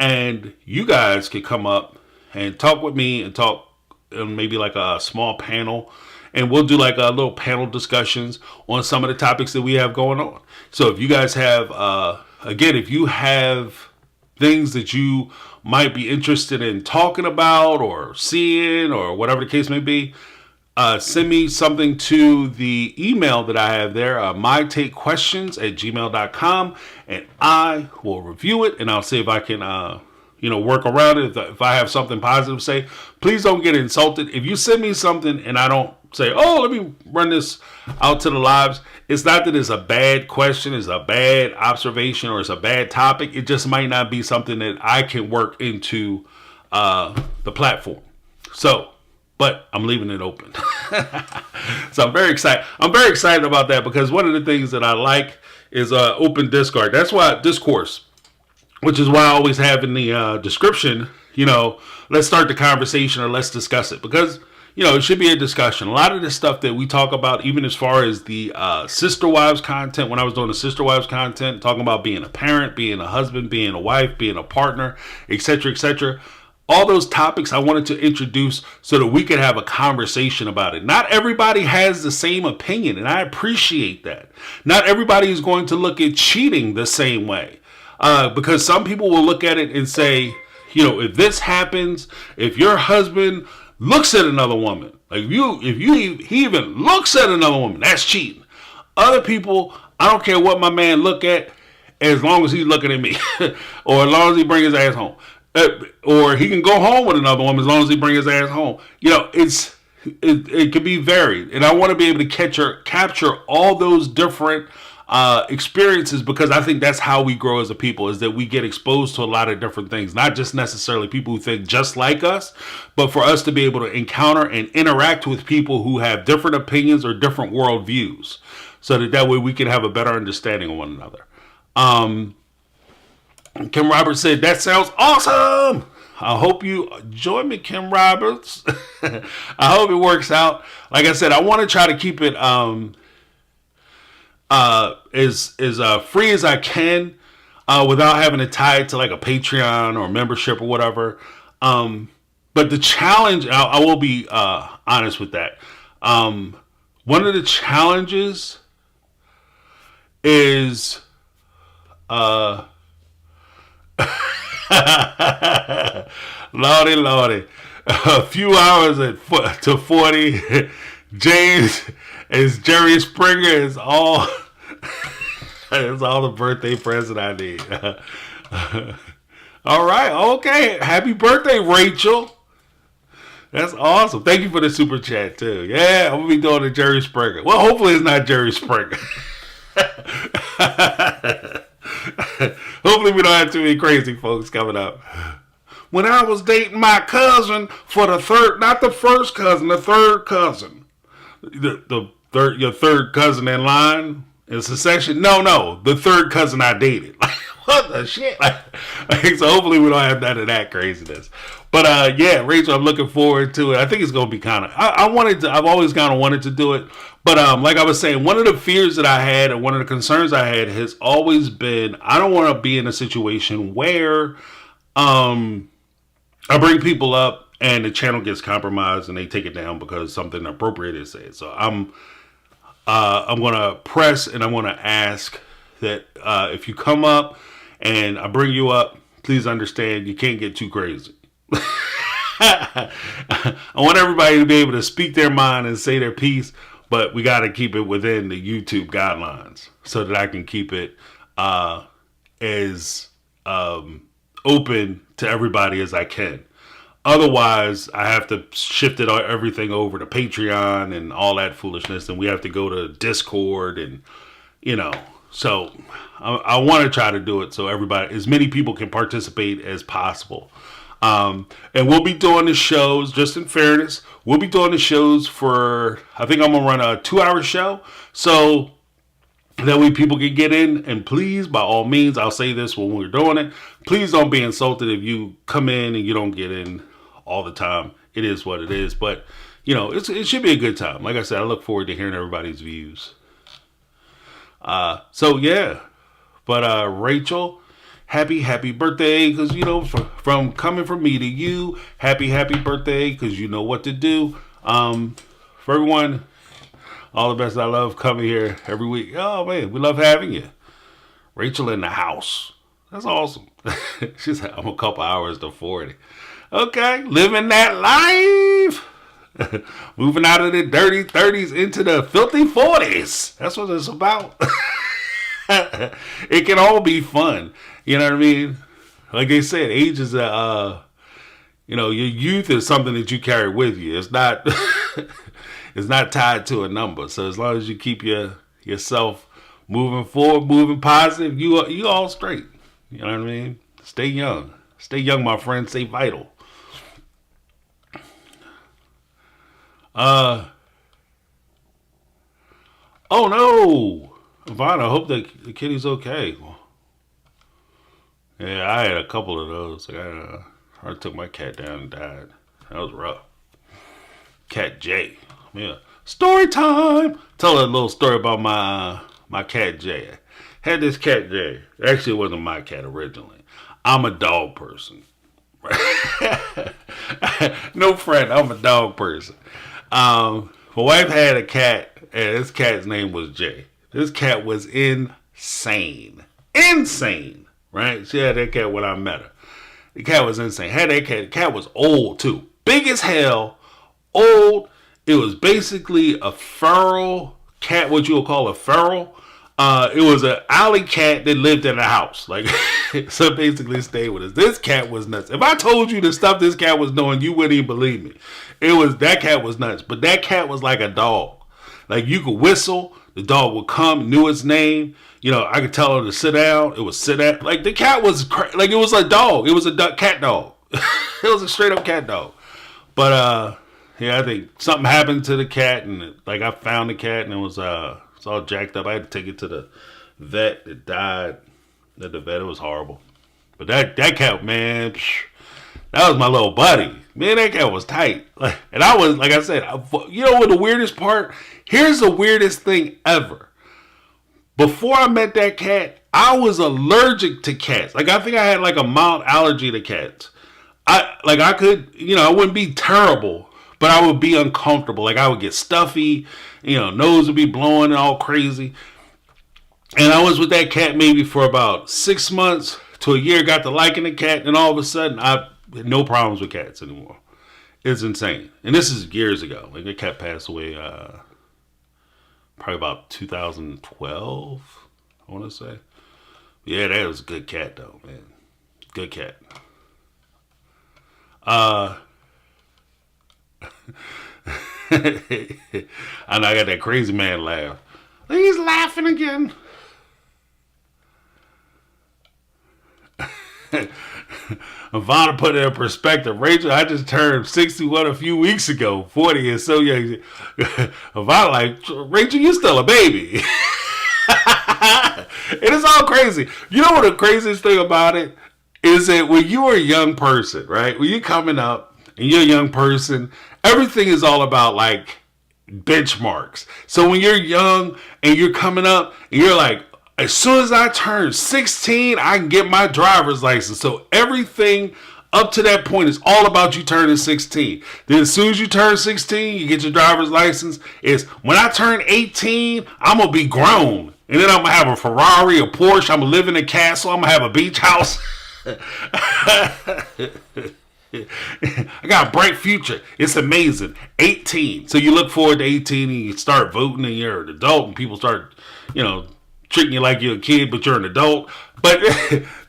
and you guys can come up and talk with me and talk in maybe like a small panel. And we'll do like a little panel discussions on some of the topics that we have going on. So if you guys have, again, if you have things that you might be interested in talking about or seeing or whatever the case may be, send me something to the email that I have there, mytakequestions@gmail.com, and I will review it, and I'll see if I can, work around it. If I have something positive to say, please don't get insulted. If you send me something and I don't say, oh, let me run this out to the lives, it's not that it's a bad question, it's a bad observation, or it's a bad topic. It just might not be something that I can work into the platform. So, but I'm leaving it open. So I'm very excited. I'm very excited about that, because one of the things that I like is open discourse, which is why I always have in the description, let's start the conversation or let's discuss it. Because, it should be a discussion. A lot of the stuff that we talk about, even as far as the sister wives content, when I was doing the sister wives content, talking about being a parent, being a husband, being a wife, being a partner, etc., etc., all those topics I wanted to introduce so that we could have a conversation about it. Not everybody has the same opinion, and I appreciate that. Not everybody is going to look at cheating the same way. Because some people will look at it and say, if this happens, if your husband looks at another woman, like he even looks at another woman, that's cheating. Other people, I don't care what my man look at, as long as he's looking at me, or as long as he bring his ass home, or he can go home with another woman as long as he bring his ass home. It can be varied, and I want to be able to capture all those different experiences, because I think that's how we grow as a people, is that we get exposed to a lot of different things, not just necessarily people who think just like us, but for us to be able to encounter and interact with people who have different opinions or different worldviews, so that way we can have a better understanding of one another. Kim Roberts said, that sounds awesome. I hope you join me, Kim Roberts. I hope it works out. Like I said, I want to try to keep it as free as I can, without having to tie it to like a Patreon or membership or whatever. But the challenge, I will be honest with that. One of the challenges is Lordy, a few hours to 40. James is Jerry Springer is all. It's all the birthday present I need. All right, okay. Happy birthday, Rachel. That's awesome. Thank you for the super chat too. Yeah, I'm gonna be doing the Jerry Springer. Well, hopefully it's not Jerry Springer. Hopefully we don't have too many crazy folks coming up. When I was dating my cousin for the third, not the first cousin, the third cousin. Your third cousin in line in succession? No, the third cousin I dated. Like, what the shit? So hopefully we don't have none of that craziness. But yeah, Rachel, I'm looking forward to it. I think it's gonna be kind of. I've always kind of wanted to do it. But like I was saying, one of the fears that I had and one of the concerns I had has always been, I don't want to be in a situation where I bring people up and the channel gets compromised and they take it down because something inappropriate is said. So I'm going to press and I'm going to ask that if you come up and I bring you up, please understand you can't get too crazy. I want everybody to be able to speak their mind and say their piece, but we got to keep it within the YouTube guidelines so that I can keep it as open to everybody as I can. Otherwise, I have to shift everything over to Patreon and all that foolishness, and we have to go to Discord and, so I want to try to do it so everybody, as many people can participate as possible. And we'll be doing the shows, just in fairness, we'll be doing the shows for, I think I'm going to run a 2-hour show. So that way people can get in, and please, by all means, I'll say this when we're doing it, please don't be insulted if you come in and you don't get in all the time. It is what it is, but it should be a good time. Like I said, I look forward to hearing everybody's views. So yeah, but Rachel, happy birthday, because from coming from me to you, happy birthday, because you know what to do. For everyone, all the best. I love coming here every week. Oh man, we love having you. Rachel in the house. That's awesome. She said, I'm a couple hours to 40. Okay, living that life. Moving out of the dirty 30s into the filthy 40s. That's what it's about. It can all be fun. You know what I mean? Like they said, age is your youth is something that you carry with you. It's not it's not tied to a number. So as long as you keep yourself moving forward, moving positive, you all straight. You know what I mean? Stay young. Stay young, my friend. Stay vital. Oh no, Ivana, I hope the kitty's okay. Yeah, I had a couple of those. I took my cat down and died. That was rough. cat Jay. Yeah. Story time. Tell a little story about my cat Jay. Had this cat Jay. Actually, it wasn't my cat originally. I'm a dog person. No friend. I'm a dog person. My wife had a cat, and this cat's name was Jay. This cat was insane. Insane. Right? She had that cat when I met her. The cat was insane. Had that cat. The cat was old too. Big as hell. Old. It was basically a feral cat, what you would call a feral. It was an alley cat that lived in a house. Like, so basically stayed with us. This cat was nuts. If I told you the stuff this cat was doing, you wouldn't even believe me. That cat was nuts. But that cat was like a dog. Like, you could whistle, the dog would come, knew its name. You know, I could tell her to sit down. It would sit down. Like, the cat was like, it was a dog. It was a cat dog. It was a straight up cat dog. But, yeah, I think something happened to the cat, and like I found the cat, and it was it's all jacked up. I had to take it to the vet. It died at the vet. It was horrible. But that cat, man, that was my little buddy. Man, that cat was tight. Like, and I was, like I said, you know what the weirdest part? Here's the weirdest thing ever. Before I met that cat, I was allergic to cats. Like, I think I had like a mild allergy to cats. I could, you know, I wouldn't be terrible, but I would be uncomfortable. Like, I would get stuffy, you know, nose would be blowing and all crazy. And I was with that cat maybe for about 6 months to a year, got to liking the cat, and all of a sudden, I had no problems with cats anymore. It's insane. And this is years ago. Like, the cat passed away probably about 2012, I want to say. Yeah, that was a good cat, though, man. Good cat. I know I got that crazy man laugh. He's laughing again. Ivana put it in perspective. Rachel, I just turned 61 a few weeks ago. 40 is so young. Ivana like, Rachel, you still a baby. It is all crazy. You know what the craziest thing about it is that when you are a young person, right? When you're coming up and you're a young person, everything is all about like benchmarks. So when you're young and you're coming up and you're like, as soon as I turn 16, I can get my driver's license. So everything up to that point is all about you turning 16. Then as soon as you turn 16, you get your driver's license. It's when I turn 18, I'm going to be grown. And then I'm going to have a Ferrari, a Porsche. I'm going to live in a castle. I'm going to have a beach house. I got a bright future. It's amazing. 18. So you look forward to 18 and you start voting and you're an adult and people start, you know, treating you like you're a kid, but you're an adult. But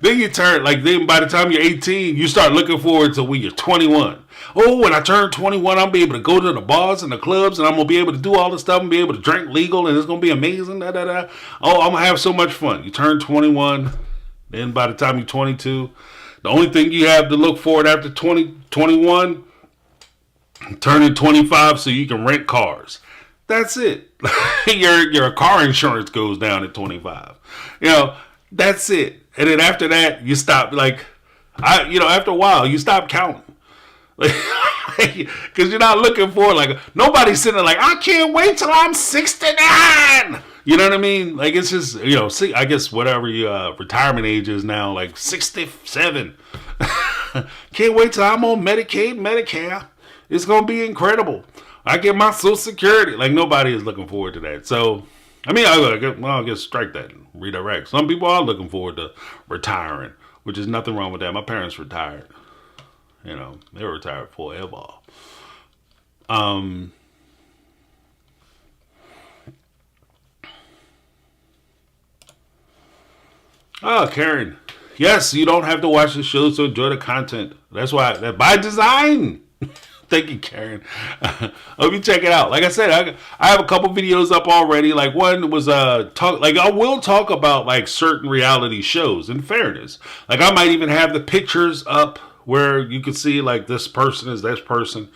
then you turn, like, then by the time you're 18, you start looking forward to when you're 21. Oh, when I turn 21, I'll be able to go to the bars and the clubs, and I'm going to be able to do all this stuff and be able to drink legal, and it's going to be amazing. Da, da, da. Oh, I'm going to have so much fun. You turn 21, then by the time you're 22, the only thing you have to look forward after 21, turning 25 so you can rent cars. That's it. Your car insurance goes down at 25. You know, that's it. And then after that, you stop. Like, after a while, you stop counting. Like, because you're not looking for, like, nobody's sitting there like, I can't wait till I'm 69. You know what I mean? Like, it's just, you know, see, I guess whatever your retirement age is now, like 67. Can't wait till I'm on Medicaid, Medicare. It's going to be incredible. I get my Social Security. Like, nobody is looking forward to that. So, I mean, I guess strike that and redirect. Some people are looking forward to retiring, which is nothing wrong with that. My parents retired. You know, they were retired forever. Oh, Karen. Yes, you don't have to watch the show to enjoy the content. That's why, by design. Thank you, Karen. Hope you check it out. Like I said, I have a couple videos up already. Like, one was I will talk about like certain reality shows, in fairness. Like, I might even have the pictures up where you can see like this person is this person.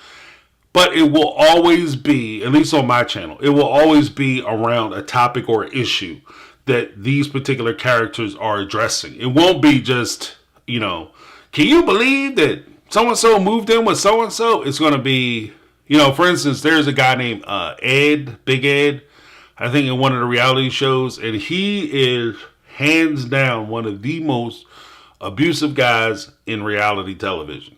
But it will always be, at least on my channel, it will always be around a topic or issue that these particular characters are addressing. It won't be just, you know, can you believe that so-and-so moved in with so-and-so? It's going to be, For instance, there's a guy named Ed, Big Ed, I think in one of the reality shows, and he is hands down one of the most abusive guys in reality television.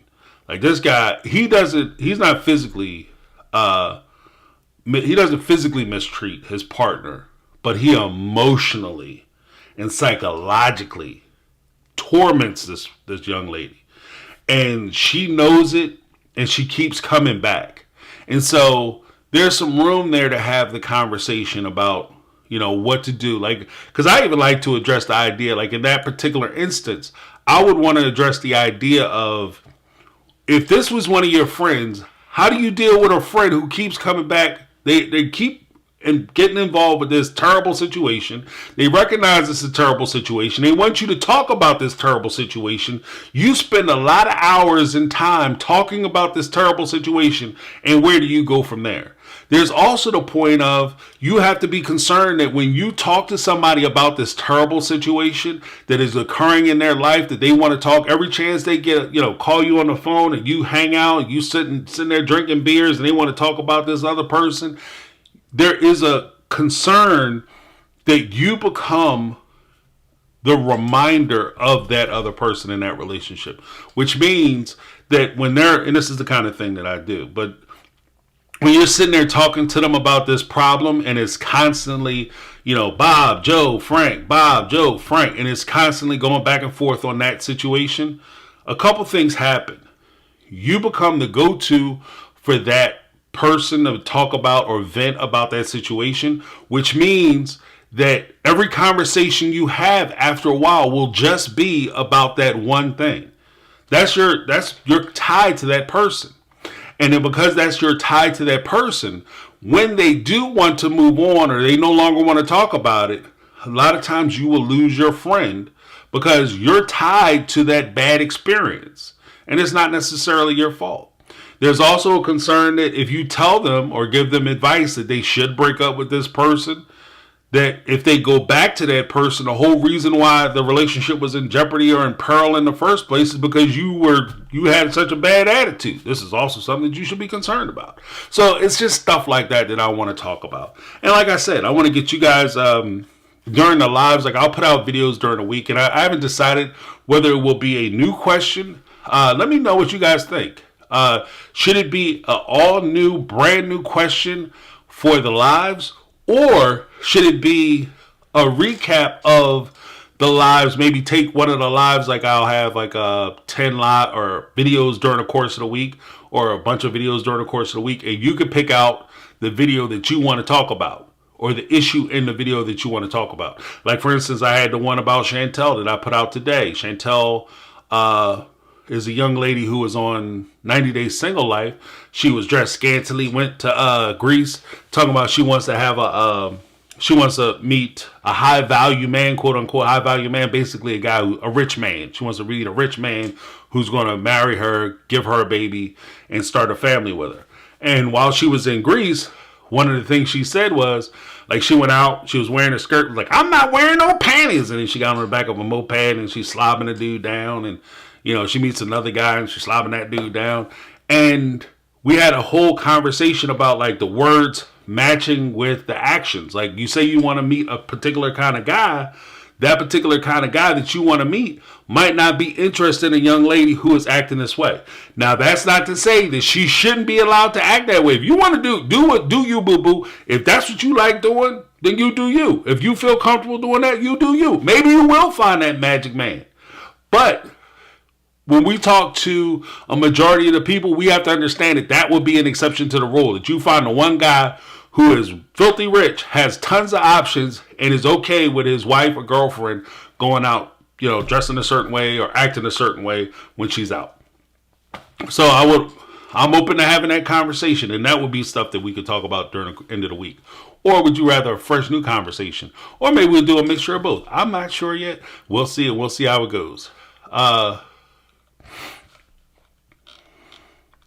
Like this guy, he's not physically, he doesn't physically mistreat his partner, but he emotionally and psychologically torments this young lady. And she knows it, and she keeps coming back. And so there's some room there to have the conversation about, what to do. Like, because I even like to address the idea, like in that particular instance, I would want to address the idea of, if this was one of your friends, how do you deal with a friend who keeps coming back? They keep and getting involved with this terrible situation. They recognize it's a terrible situation. They want you to talk about this terrible situation. You spend a lot of hours and time talking about this terrible situation, and where do you go from there? There's also the point of, you have to be concerned that when you talk to somebody about this terrible situation that is occurring in their life, that they want to talk every chance they get, call you on the phone, and you hang out and you sitting there drinking beers, and they want to talk about this other person. There is a concern that you become the reminder of that other person in that relationship, which means that when and this is the kind of thing that I do, but when you're sitting there talking to them about this problem, and it's constantly, Bob, Joe, Frank, Bob, Joe, Frank, and it's constantly going back and forth on that situation, a couple things happen. You become the go-to for that person to talk about or vent about that situation, which means that every conversation you have after a while will just be about that one thing. You're tied to that person. And then because you're tied to that person, when they do want to move on or they no longer want to talk about it, a lot of times you will lose your friend because you're tied to that bad experience. And it's not necessarily your fault. There's also a concern that if you tell them or give them advice that they should break up with this person, that if they go back to that person, the whole reason why the relationship was in jeopardy or in peril in the first place is because you had such a bad attitude. This is also something that you should be concerned about. So it's just stuff like that I want to talk about. And like I said, I want to get you guys during the lives. Like, I'll put out videos during the week, and I haven't decided whether it will be a new question. Let me know what you guys think. Should it be an all new, brand new question for the lives? Or should it be a recap of the lives? Maybe take one of the lives, like I'll have like 10 live or videos during the course of the week, or a bunch of videos during the course of the week, and you can pick out the video that you want to talk about, or the issue in the video that you want to talk about. Like, for instance, I had the one about Chantel that I put out today. Chantel is a young lady who was on 90 Day Single Life. She was dressed scantily, went to Greece, talking about she wants to meet a high value man, quote unquote high value man, basically a rich man. She wants to meet a rich man who's going to marry her, give her a baby, and start a family with her. And while she was in Greece, one of the things she said was, like, she went out, she was wearing a skirt, like, I'm not wearing no panties. And then she got on the back of a moped and she's slobbing the dude down, and she meets another guy and she's slobbing that dude down. And we had a whole conversation about, like, the words matching with the actions. Like, you say you want to meet a particular kind of guy. That particular kind of guy that you want to meet might not be interested in a young lady who is acting this way. Now, that's not to say that she shouldn't be allowed to act that way. If you want to do you, boo-boo. If that's what you like doing, then you do you. If you feel comfortable doing that, you do you. Maybe you will find that magic man. But when we talk to a majority of the people, we have to understand that would be an exception to the rule. That you find the one guy who is filthy rich, has tons of options, and is okay with his wife or girlfriend going out, dressing a certain way or acting a certain way when she's out. So I'm open to having that conversation, and that would be stuff that we could talk about during the end of the week. Or would you rather a fresh new conversation? Or maybe we'll do a mixture of both. I'm not sure yet. We'll see, and we'll see how it goes. Let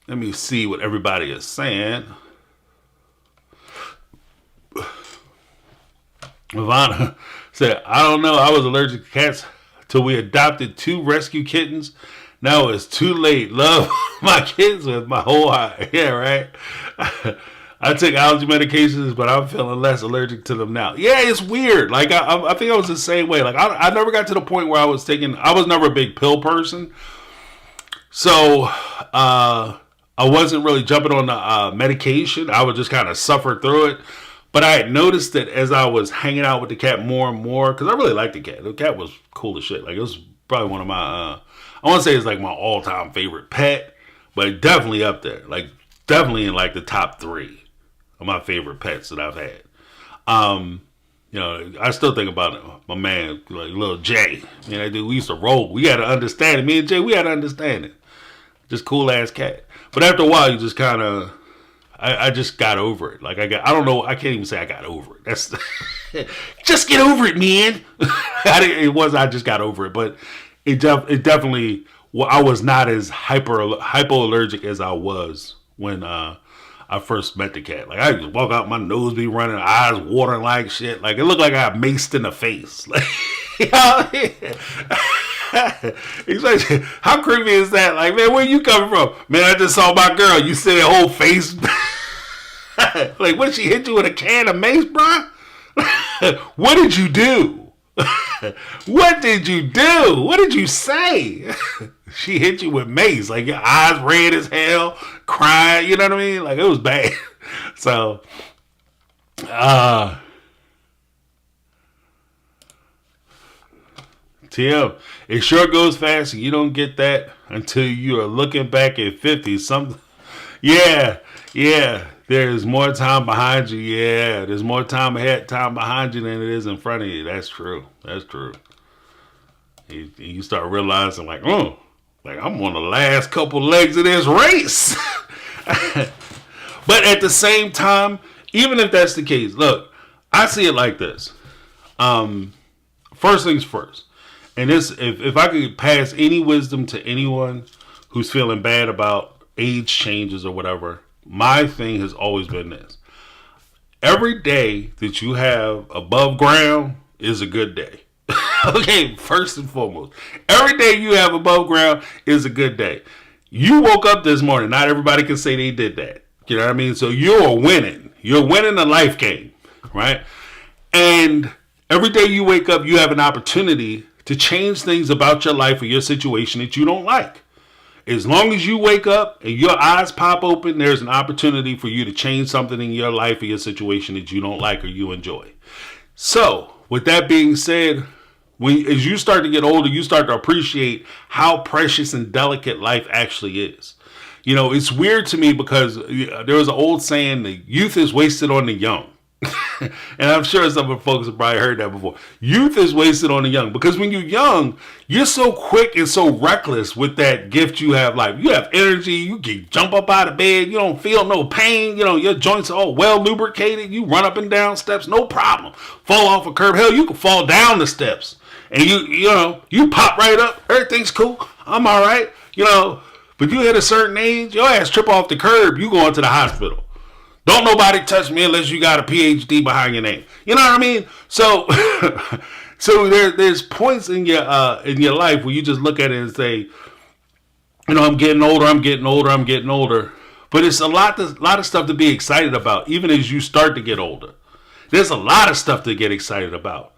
me see what everybody is saying. Ivana said, I don't know. I was allergic to cats till we adopted 2 rescue kittens. No, it's too late. Love my kids with my whole heart. Yeah, right. I take allergy medications, but I'm feeling less allergic to them now. Yeah, it's weird. Like I think I was the same way. Like I never got to the point where I was never a big pill person. So I wasn't really jumping on the medication. I would just kind of suffer through it. But I had noticed that as I was hanging out with the cat more and more, because I really liked the cat. The cat was cool as shit. Like, it was probably one of my, I want to say it's like my all-time favorite pet, but definitely up there. Like, definitely in like the top 3 of my favorite pets that I've had. You know, I still think about my man, like little Jay. You know, dude, we used to roll. We had to understand it. Me and Jay, we had to understand it. Just cool-ass cat. But after a while, you just kind of... I just got over it. Like I don't know. I can't even say I got over it. That's just get over it, man. I just got over it, but it definitely. Well, I was not as hypoallergic as I was when I first met the cat. Like I just walk out, my nose be running, eyes watering like shit. Like it looked like I got maced in the face. Like, he's like, how creepy is that? Like, man, where you coming from? Man, I just saw my girl. You see that whole face. Like, what, she hit you with a can of mace, bro? What did you do? What did you do? What did you say? She hit you with mace. Like, your eyes red as hell, crying, you know what I mean? Like, it was bad. So, TM, it sure goes fast, and you don't get that until you are looking back at 50. Yeah. There's more time behind you. Yeah, there's more time behind you than it is in front of you. That's true. You start realizing, like, like I'm on the last couple legs of this race. But at the same time, even if that's the case, look, I see it like this. First things first. And this, if I could pass any wisdom to anyone who's feeling bad about age changes or whatever, my thing has always been this. Every day that you have above ground is a good day. Okay, first and foremost. Every day you have above ground is a good day. You woke up this morning. Not everybody can say they did that. You know what I mean? So you're winning. You're winning a life game, right? And every day you wake up, you have an opportunity to change things about your life or your situation that you don't like. As long as you wake up and your eyes pop open, there's an opportunity for you to change something in your life or your situation that you don't like or you enjoy. So, with that being said, as you start to get older, you start to appreciate how precious and delicate life actually is. You know, it's weird to me because there was an old saying, the youth is wasted on the young. And I'm sure some of the folks have probably heard that before. Youth is wasted on the young, because when you're young, you're so quick and so reckless with that gift you have. Like, you have energy, you can jump up out of bed, you don't feel no pain, you know, your joints are all well lubricated, you run up and down steps, no problem. Fall off a curb, hell, you can fall down the steps, and you pop right up, everything's cool, I'm all right, you know. But you hit a certain age, your ass trip off the curb, you going to the hospital. Don't nobody touch me unless you got a PhD behind your name. You know what I mean? So, there's points in your life where you just look at it and say, you know, I'm getting older. But it's a lot of stuff to be excited about, even as you start to get older. There's a lot of stuff to get excited about.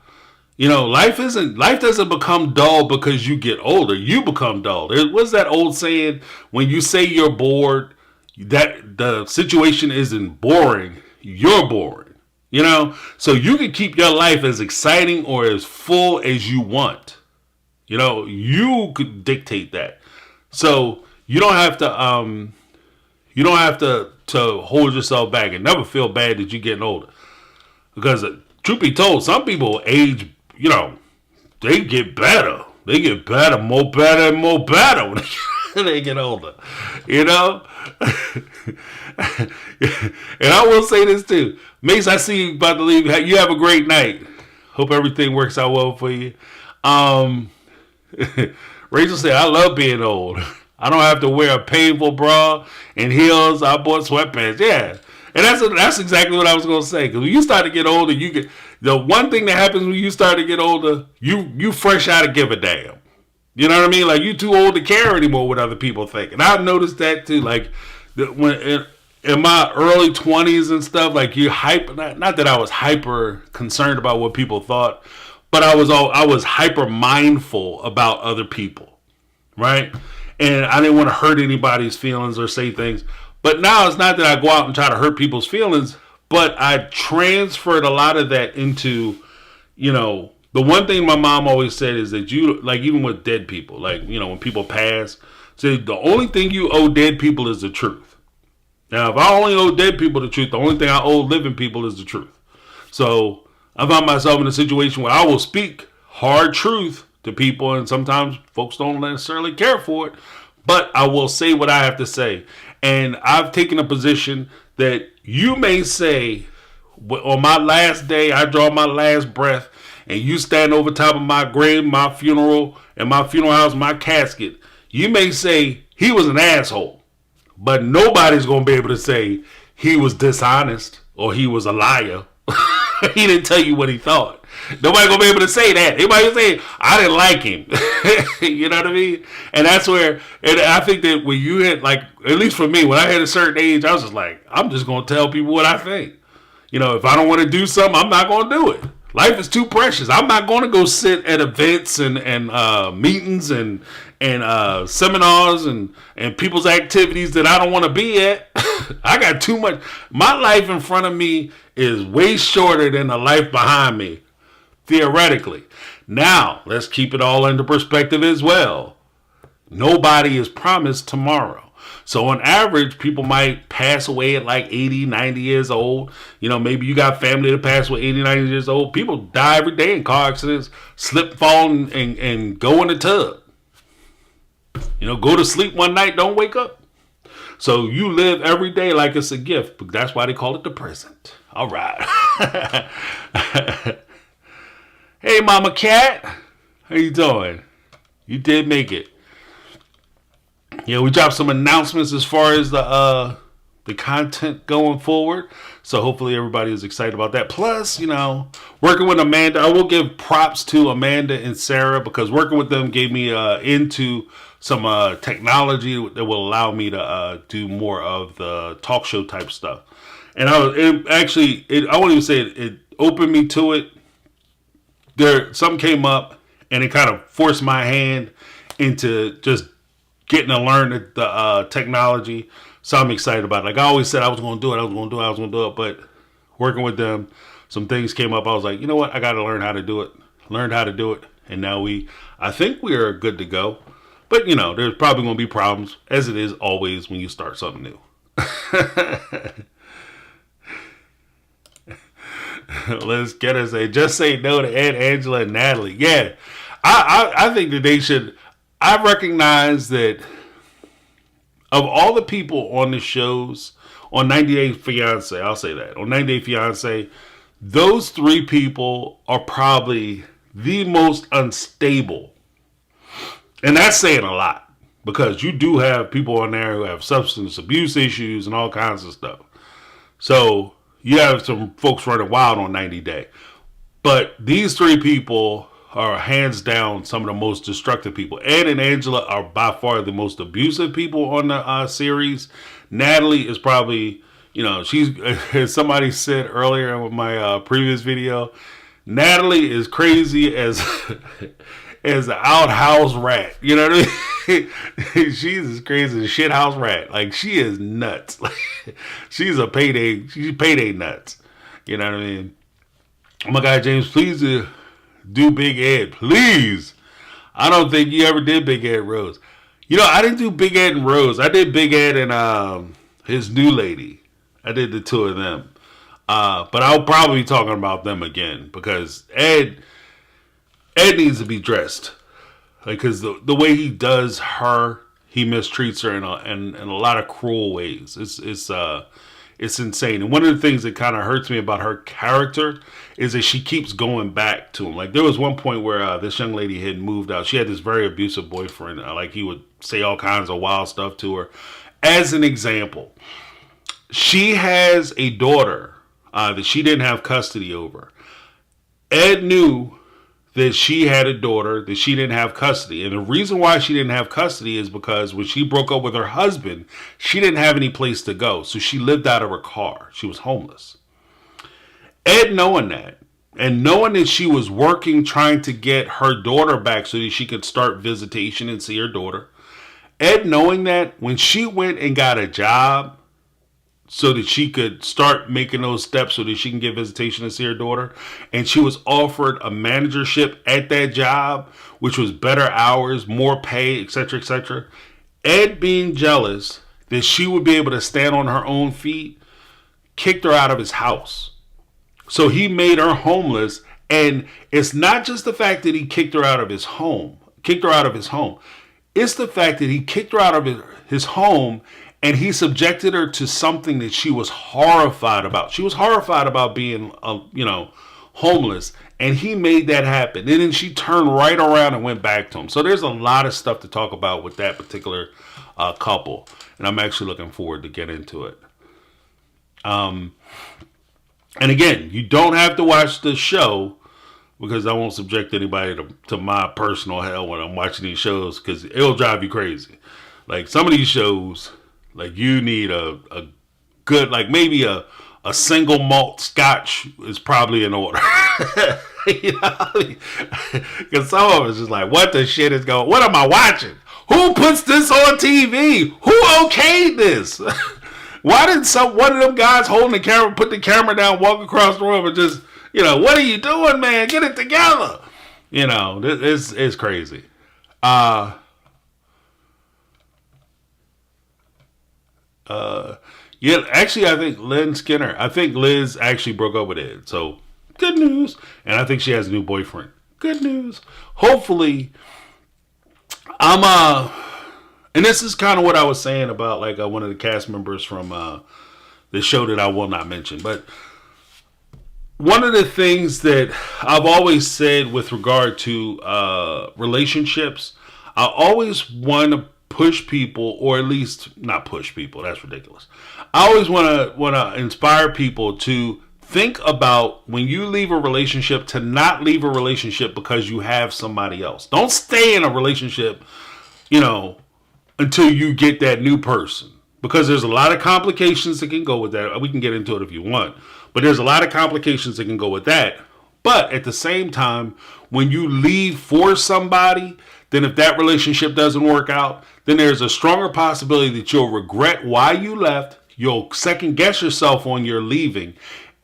You know, life doesn't become dull because you get older. You become dull. What's that old saying? When you say you're bored, that the situation isn't boring, you're boring, you know. So you can keep your life as exciting or as full as you want, you know. You could dictate that, so you don't have to hold yourself back and never feel bad that you're getting older, because truth be told, some people age, you know, they get better, more better when they get older, you know. And I will say this too, Mace, I see you about to leave. You have a great night. Hope everything works out well for you. Rachel said, I love being old. I don't have to wear a painful bra and heels. I bought sweatpants. Yeah. And that's exactly what I was going to say. Because when you start to get older, the one thing that happens when you start to get older, you fresh out of give a damn. You know what I mean? Like, you too old to care anymore what other people think. And I've noticed that too. Like, when in my early 20s and stuff, like, you hype. Not that I was hyper concerned about what people thought, but I was hyper mindful about other people, right? And I didn't want to hurt anybody's feelings or say things. But now it's not that I go out and try to hurt people's feelings, but I transferred a lot of that into, the one thing my mom always said is that you, like, even with dead people, like, when people pass, say the only thing you owe dead people is the truth. Now, if I only owe dead people the truth, the only thing I owe living people is the truth. So I found myself in a situation where I will speak hard truth to people, and sometimes folks don't necessarily care for it, but I will say what I have to say. And I've taken a position that you may say, on my last day, I draw my last breath, and you stand over top of my grave, my funeral, and my funeral house, my casket. You may say he was an asshole, but nobody's going to be able to say he was dishonest or he was a liar. He didn't tell you what he thought. Nobody's going to be able to say that. Everybody say, I didn't like him. You know what I mean? And that's where, and I think that when you hit, like, at least for me, when I hit a certain age, I was just like, I'm just going to tell people what I think. If I don't want to do something, I'm not going to do it. Life is too precious. I'm not going to go sit at events and meetings and seminars and people's activities that I don't want to be at. I got too much. My life in front of me is way shorter than the life behind me, theoretically. Now, let's keep it all into perspective as well. Nobody is promised tomorrow. So on average, people might pass away at like 80, 90 years old. Maybe you got family that pass away 80, 90 years old. People die every day in car accidents, slip, fall, and go in the tub. Go to sleep one night, don't wake up. So you live every day like it's a gift. But that's why they call it the present. All right. Hey, Mama Cat. How you doing? You did make it. Yeah, we dropped some announcements as far as the content going forward. So hopefully everybody is excited about that. Plus, working with Amanda, I will give props to Amanda and Sarah because working with them gave me into some technology that will allow me to do more of the talk show type stuff. And I won't even say it opened me to it. Something came up and it kind of forced my hand into just getting to learn the technology. So I'm excited about it. Like I always said I was going to do it. But working with them, some things came up. I was like, you know what? I got to learn how to do it. And now I think we are good to go. But, there's probably going to be problems, as it is always when you start something new. Let's get us just say no to Ed, Angela, and Natalie. Yeah, I think that they should. I recognize that of all the people on the shows, on 90 Day Fiancé, I'll say that, on 90 Day Fiancé, those three people are probably the most unstable. And that's saying a lot because you do have people on there who have substance abuse issues and all kinds of stuff. So you have some folks running wild on 90 Day. But these three people are hands down some of the most destructive people. Ed and Angela are by far the most abusive people on the series. Natalie is probably, she's, as somebody said earlier in my previous video, Natalie is crazy as as an outhouse rat. You know what I mean? She's as crazy as a shit house rat. Like, she is nuts. She's payday nuts. You know what I mean? Oh my God, James, please do Big Ed. Please. I don't think you ever did Big Ed Rose. I didn't do Big Ed and Rose. I did Big Ed and his new lady. I did the two of them. But I'll probably be talking about them again because Ed needs to be dressed. Because the way he does her, he mistreats her in a lot of cruel ways. It's insane. And one of the things that kind of hurts me about her character is that she keeps going back to him. Like, there was one point where this young lady had moved out. She had this very abusive boyfriend. Like, he would say all kinds of wild stuff to her. As an example, she has a daughter that she didn't have custody over. Ed knew that she had a daughter that she didn't have custody. And the reason why she didn't have custody is because when she broke up with her husband, she didn't have any place to go. So she lived out of her car. She was homeless. Ed, knowing that, and knowing that she was working trying to get her daughter back so that she could start visitation and see her daughter, Ed, knowing that, when she went and got a job so that she could start making those steps so that she can get visitation and see her daughter, and she was offered a managership at that job, which was better hours, more pay, etc., Ed, being jealous that she would be able to stand on her own feet, kicked her out of his house. So he made her homeless, and it's not just the fact that he kicked her out of his home. It's the fact that he kicked her out of his home, and he subjected her to something that she was horrified about. She was horrified about being, homeless, and he made that happen. And then she turned right around and went back to him. So there's a lot of stuff to talk about with that particular couple, and I'm actually looking forward to get into it. And again, you don't have to watch the show, because I won't subject anybody to my personal hell when I'm watching these shows, because it'll drive you crazy. Like, some of these shows, like, you need a good, like, maybe a single malt scotch is probably in order. Because some of it's just like, what the shit is going, what am I watching? Who puts this on TV? Who okayed this? Why did one of them guys holding the camera put the camera down, walk across the room, and just, what are you doing, man? Get it together. It's crazy. Yeah, actually, I think Liz actually broke up with Ed. So, good news. And I think she has a new boyfriend. Good news. Hopefully, and this is kind of what I was saying about, like, one of the cast members from the show that I will not mention. But one of the things that I've always said with regard to relationships, I always want to push people, or at least not push people. That's ridiculous. I always want to inspire people to think about, when you leave a relationship, to not leave a relationship because you have somebody else. Don't stay in a relationship, until you get that new person, because there's a lot of complications that can go with that. We can get into it if you want, but there's a lot of complications that can go with that. But at the same time, when you leave for somebody, then if that relationship doesn't work out, then there's a stronger possibility that you'll regret why you left. You'll second guess yourself on your leaving.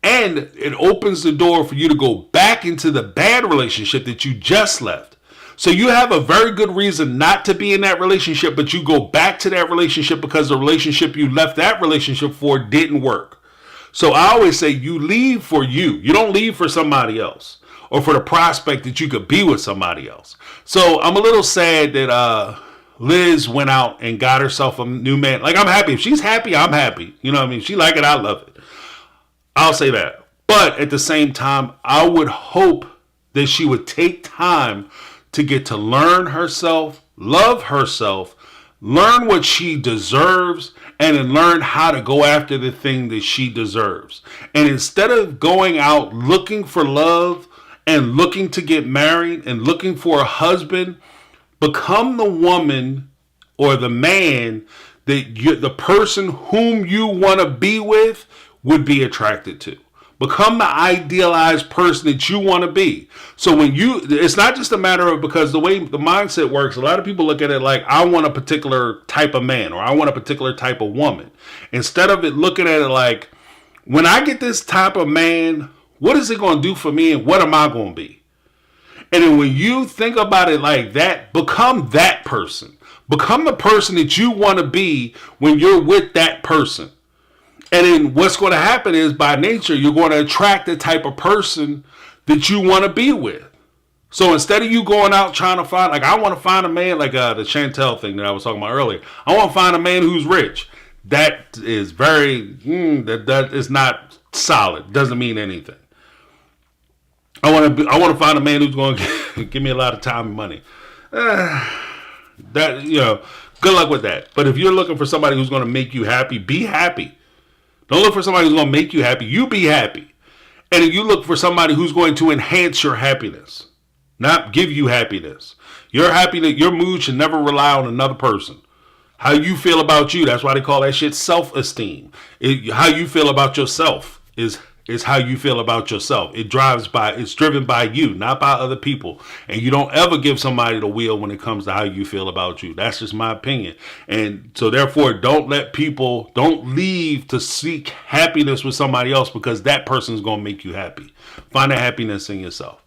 And it opens the door for you to go back into the bad relationship that you just left. So you have a very good reason not to be in that relationship, but you go back to that relationship because the relationship you left that relationship for didn't work. So I always say, you leave for you. You don't leave for somebody else, or for the prospect that you could be with somebody else. So I'm a little sad that Liz went out and got herself a new man. Like, I'm happy. If she's happy, I'm happy. You know what I mean? She like it, I love it. I'll say that. But at the same time, I would hope that she would take time to get to learn herself, love herself, learn what she deserves, and then learn how to go after the thing that she deserves. And instead of going out looking for love and looking to get married and looking for a husband, become the woman or the man that the person whom you want to be with would be attracted to. Become the idealized person that you want to be. So it's not just a matter of, because the way the mindset works, a lot of people look at it like, I want a particular type of man, or I want a particular type of woman. Instead of looking at it like, when I get this type of man, what is it going to do for me, and what am I going to be? And then when you think about it like that, become that person. Become the person that you want to be when you're with that person. And then what's going to happen is, by nature, you're going to attract the type of person that you want to be with. So instead of you going out trying to find, like, I want to find a man, like the Chantel thing that I was talking about earlier. I want to find a man who's rich. That is that is not solid. Doesn't mean anything. I want to find a man who's going to give me a lot of time and money. Good luck with that. But if you're looking for somebody who's going to make you happy, be happy. Don't look for somebody who's going to make you happy. You be happy. And if you look for somebody who's going to enhance your happiness, not give you happiness. Your happiness, your mood should never rely on another person. How you feel about you, that's why they call that shit self-esteem. How you feel about yourself is how you feel about yourself. It's driven by you, not by other people. And you don't ever give somebody the wheel when it comes to how you feel about you. That's just my opinion. And so therefore, don't leave to seek happiness with somebody else, because that person is going to make you happy. Find the happiness in yourself.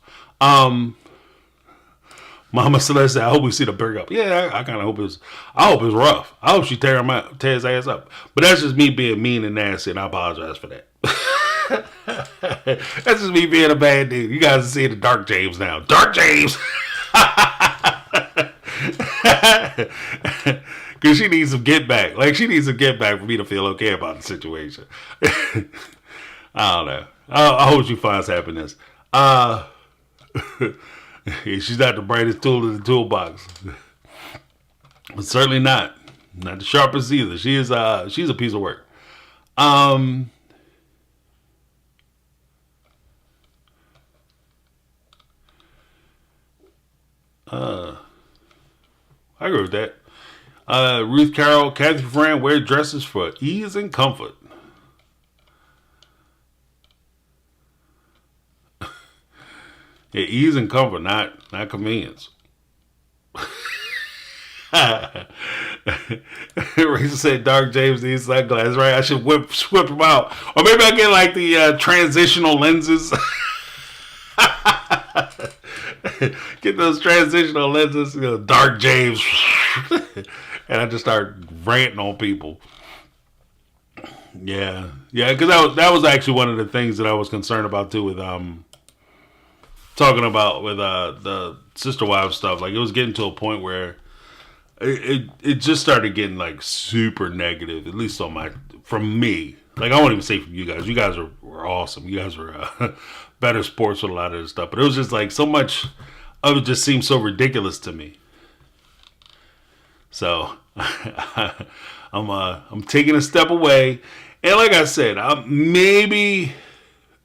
Mama Celeste said, I hope we see the breakup. Yeah, I kind of hope it's rough. I hope she tear his ass up. But that's just me being mean and nasty, and I apologize for that. That's just me being a bad dude. You guys are seeing the Dark James now. Dark James! Because she needs some get back. Like, she needs some get back for me to feel okay about the situation. I don't know. I hope she finds happiness. She's not the brightest tool in the toolbox. But certainly not. Not the sharpest either. She's a piece of work. I agree with that. Ruth Carroll, Kathy Fran, wear dresses for ease and comfort. Yeah, ease and comfort, not convenience. Rachel said Dark James needs sunglasses, right? I should whip them out. Or maybe I get like the transitional lenses. Get those transitional lenses, Dark James. And I just start ranting on people. Yeah, because that was actually one of the things that I was concerned about too with talking about with the Sister Wives stuff. Like, it was getting to a point where it just started getting like super negative, at least from me. Like, I won't even say from you guys. You guys were awesome. You guys were better sports with a lot of this stuff. But it was just like so much of it just seemed so ridiculous to me. So I'm taking a step away. And like I said, maybe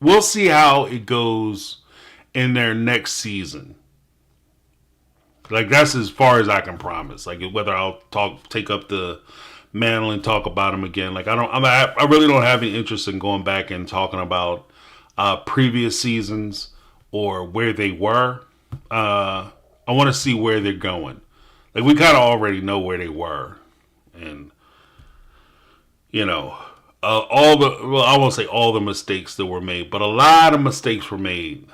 we'll see how it goes in their next season. Like, that's as far as I can promise. Like, whether I'll take up the mantle and talk about them again. Like, I really don't have any interest in going back and talking about previous seasons or where they were. I want to see where they're going. Like, we kind of already know where they were, and I won't say all the mistakes that were made, but a lot of mistakes were made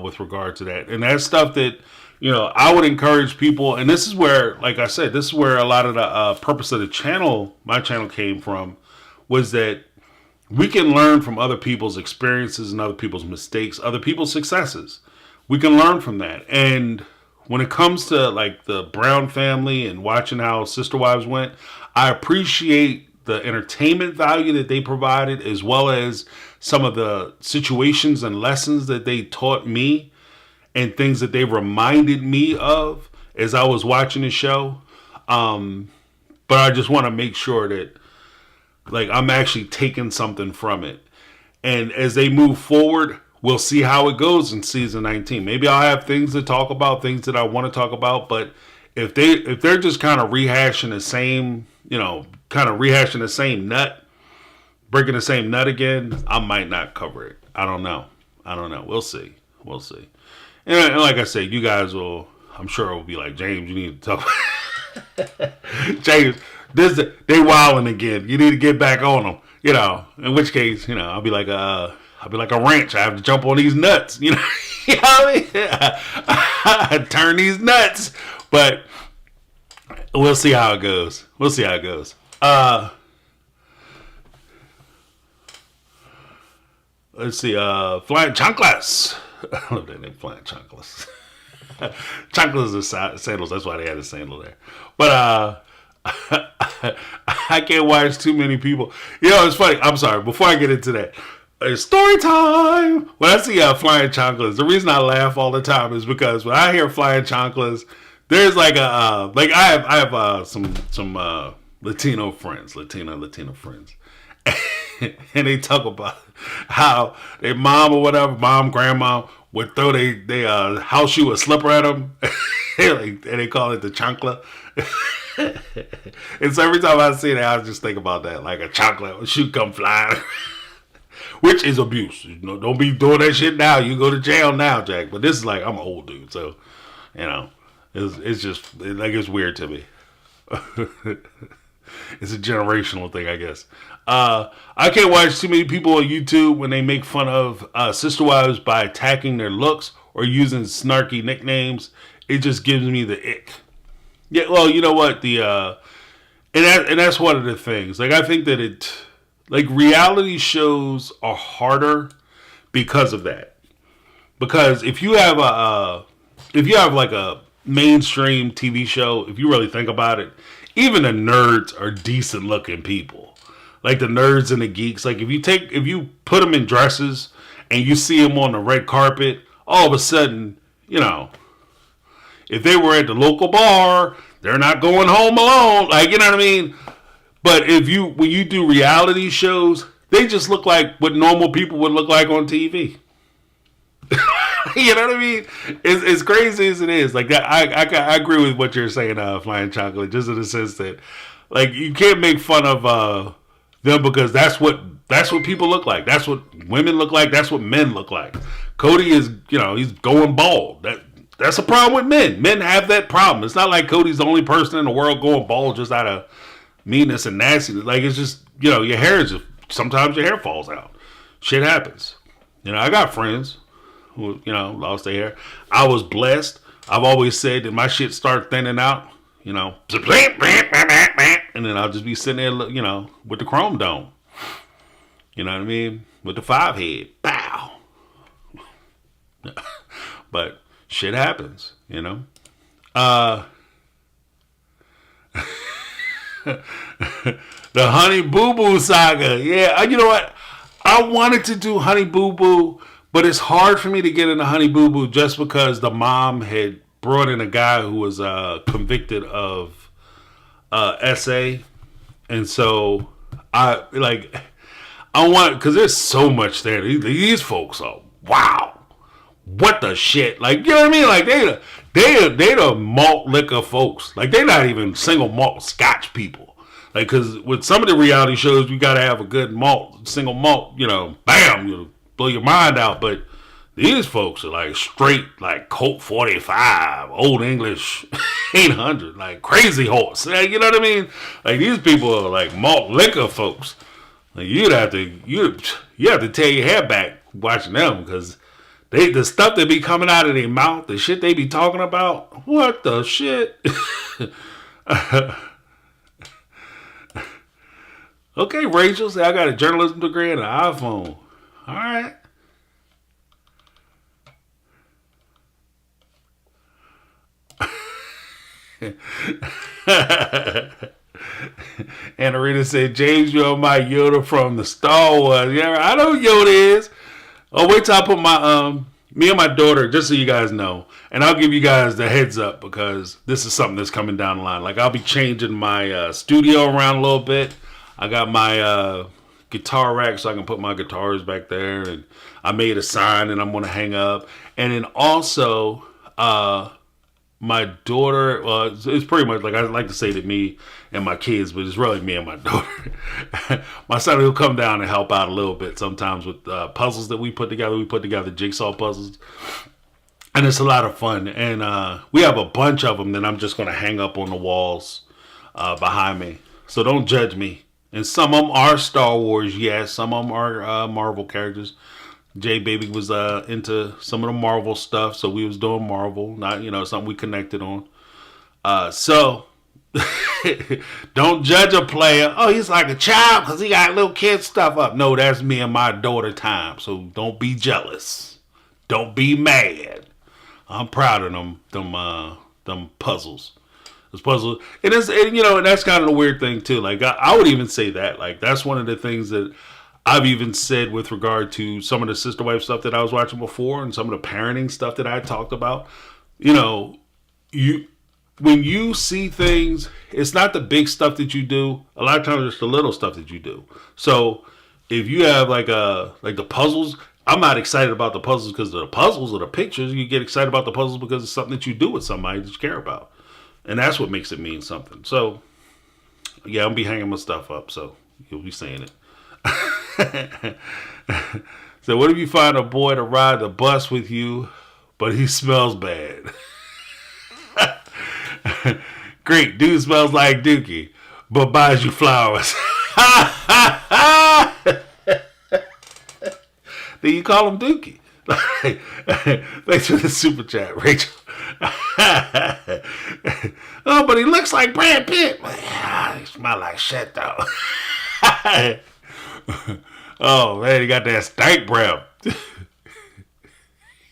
with regard to that. And that's stuff that, I would encourage people. And this is where, like I said, this is where a lot of the purpose of my channel came from, was that we can learn from other people's experiences and other people's mistakes, other people's successes. We can learn from that. And when it comes to like the Brown family and watching how Sister Wives went, I appreciate the entertainment value that they provided, as well as some of the situations and lessons that they taught me and things that they reminded me of as I was watching the show. But I just want to make sure that, like, I'm actually taking something from it. And as they move forward, we'll see how it goes in season 19. Maybe I'll have things to talk about, things that I want to talk about. But if they're just kind of rehashing the same, nut, breaking the same nut again, I might not cover it. I don't know. We'll see. And like I said, you guys I'm sure it will be like, James, you need to talk. James, they wilding again. You need to get back on them. In which case, I'll be like a wrench. I have to jump on these nuts. You know what I mean? I turn these nuts. But we'll see how it goes. Let's see. Flying Chanclas. I love that name, Flying Chanclas. Chanclas are sandals. That's why they had a sandal there. But I can't watch too many people. It's funny. I'm sorry. Before I get into that, it's story time. When I see Flying Chanclas, the reason I laugh all the time is because when I hear Flying Chanclas, there's like I have some Latino friends, Latina friends. and they talk about how their mom or whatever, mom, grandma, would throw they house shoe or slipper at them, and they call it the chancla. And so every time I see that, I just think about that, like a chancla shoe come flying, which is abuse. You know, don't be doing that shit now. You go to jail now, Jack. But this is like, I'm an old dude, so you know, it's just like it's weird to me. It's a generational thing, I guess. I can't watch too many people on YouTube when they make fun of sister wives by attacking their looks or using snarky nicknames. It just gives me the ick. Yeah, well, you know what? And that's one of the things. Like, I think that like reality shows are harder because of that. Because if you have like a mainstream TV show, if you really think about it, even the nerds are decent looking people. Like the nerds and the geeks. Like if you put them in dresses and you see them on the red carpet, all of a sudden, you know, if they were at the local bar, they're not going home alone. Like, you know what I mean? But when you do reality shows, they just look like what normal people would look like on TV. You know what I mean? It's crazy as it is. Like that, I agree with what you're saying, Flying Chocolate. Just in the sense that, like, you can't make fun of them because that's what people look like. That's what women look like. That's what men look like. Cody is, you know, he's going bald. That's a problem with men. Men have that problem. It's not like Cody's the only person in the world going bald just out of meanness and nastiness. Like, it's just, you know, your hair is just, sometimes your hair falls out. Shit happens. You know, I got friends who, you know, lost their hair. I was blessed. I've always said that my shit start thinning out, you know, and then I'll just be sitting there, you know, with the chrome dome. You know what I mean? With the 5 head. Pow. But shit happens, you know. The Honey Boo Boo saga. Yeah, you know what? I wanted to do Honey Boo Boo, but it's hard for me to get into Honey Boo Boo just because the mom had brought in a guy who was convicted of SA. And so I want, because there's so much there. These folks are, wow. What the shit? Like, you know what I mean? Like, they the malt liquor folks. Like, they're not even single malt scotch people. Like, because with some of the reality shows, you got to have a good malt, single malt, you know, bam, you'll blow your mind out. But these folks are like straight, like Colt 45, Old English 800, like crazy horse. Like, you know what I mean? Like, these people are like malt liquor folks. Like, you have to tear your hair back watching them, because the stuff that be coming out of their mouth, the shit they be talking about, what the shit? Okay, Rachel, say I got a journalism degree and an iPhone. All right. And Arena said, James, you're my Yoda from the Star Wars. Yeah, I know who Yoda is. Oh, wait till I put my me and my daughter, just so you guys know, and I'll give you guys the heads up because this is something that's coming down the line. Like, I'll be changing my studio around a little bit. I got my guitar rack so I can put my guitars back there, and I made a sign and I'm going to hang up. And then also, my daughter, it's pretty much like I like to say to me and my kids, but it's really me and my daughter. My son will come down and help out a little bit sometimes with puzzles that we put together. We put together jigsaw puzzles, and it's a lot of fun. And we have a bunch of them that I'm just going to hang up on the walls behind me. So don't judge me. And some of them are Star Wars, yes. Some of them are Marvel characters. Jay Baby was into some of the Marvel stuff, so we was doing Marvel, not, you know, something we connected on. So don't judge a player. Oh, he's like a child because he got little kid stuff up. No, that's me and my daughter time. So don't be jealous. Don't be mad. I'm proud of them puzzles. Those puzzles, and you know, and that's kind of the weird thing too. Like I would even say that, like, that's one of the things that I've even said with regard to some of the sister wife stuff that I was watching before, and some of the parenting stuff that I talked about. You know, when you see things, it's not the big stuff that you do. A lot of times it's the little stuff that you do. So if you have like the puzzles, I'm not excited about the puzzles because of the puzzles or the pictures. You get excited about the puzzles because it's something that you do with somebody that you care about, and that's what makes it mean something. So yeah, I'll be hanging my stuff up, so you'll be seeing it. So what if you find a boy to ride the bus with you, but he smells bad? Great, dude smells like Dookie, but buys you flowers. Then you call him Dookie. Thanks for the super chat, Rachel. Oh, but he looks like Brad Pitt. He smells like shit, though. Oh, man, he got that stank breath.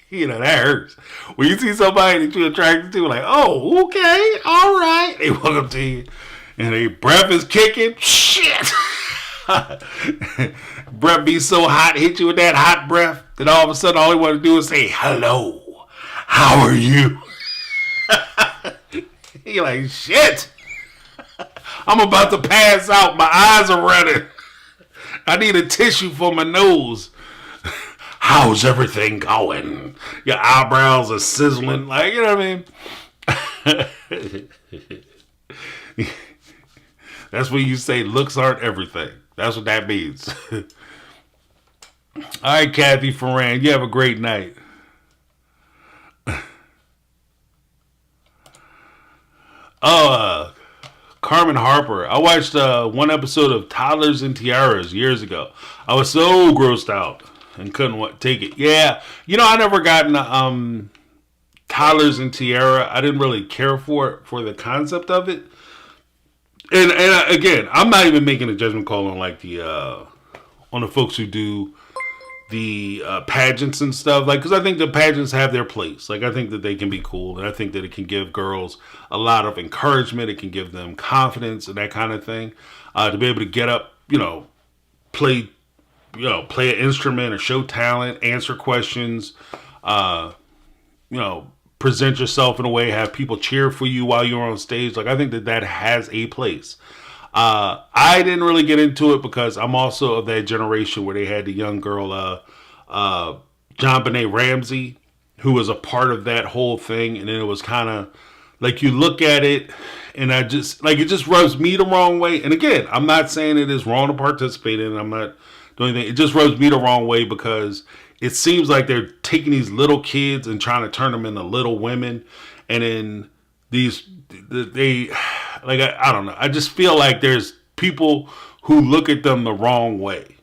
You know, that hurts. When you see somebody that you're attracted to, like, oh, okay, all right. They walk up to you, and their breath is kicking. Shit. Breath be so hot, hit you with that hot breath, that all of a sudden all they want to do is say, hello, how are you? You're like, shit. I'm about to pass out. My eyes are running. I need a tissue for my nose. How's everything going? Your eyebrows are sizzling. Like, you know what I mean? That's when you say looks aren't everything. That's what that means. All right, Kathy Ferran, you have a great night. Carmen Harper. I watched one episode of Toddlers and Tiaras years ago. I was so grossed out and couldn't take it. Yeah, you know, I never gotten Toddlers and Tiara. I didn't really care for the concept of it. And again, I'm not even making a judgment call on like the folks who do the pageants and stuff, like, because I think the pageants have their place. Like, I think that they can be cool, and I think that it can give girls a lot of encouragement. It can give them confidence and that kind of thing, to be able to get up, play an instrument or show talent, answer questions, present yourself in a way, have people cheer for you while you're on stage. Like, I think that has a place. I didn't really get into it because I'm also of that generation where they had the young girl, John Benet Ramsey, who was a part of that whole thing. And then it was kind of like, you look at it and it just rubs me the wrong way. And again, I'm not saying it is wrong to participate in it. I'm not doing anything. It just rubs me the wrong way because it seems like they're taking these little kids and trying to turn them into little women. And then I don't know. I just feel like there's people who look at them the wrong way.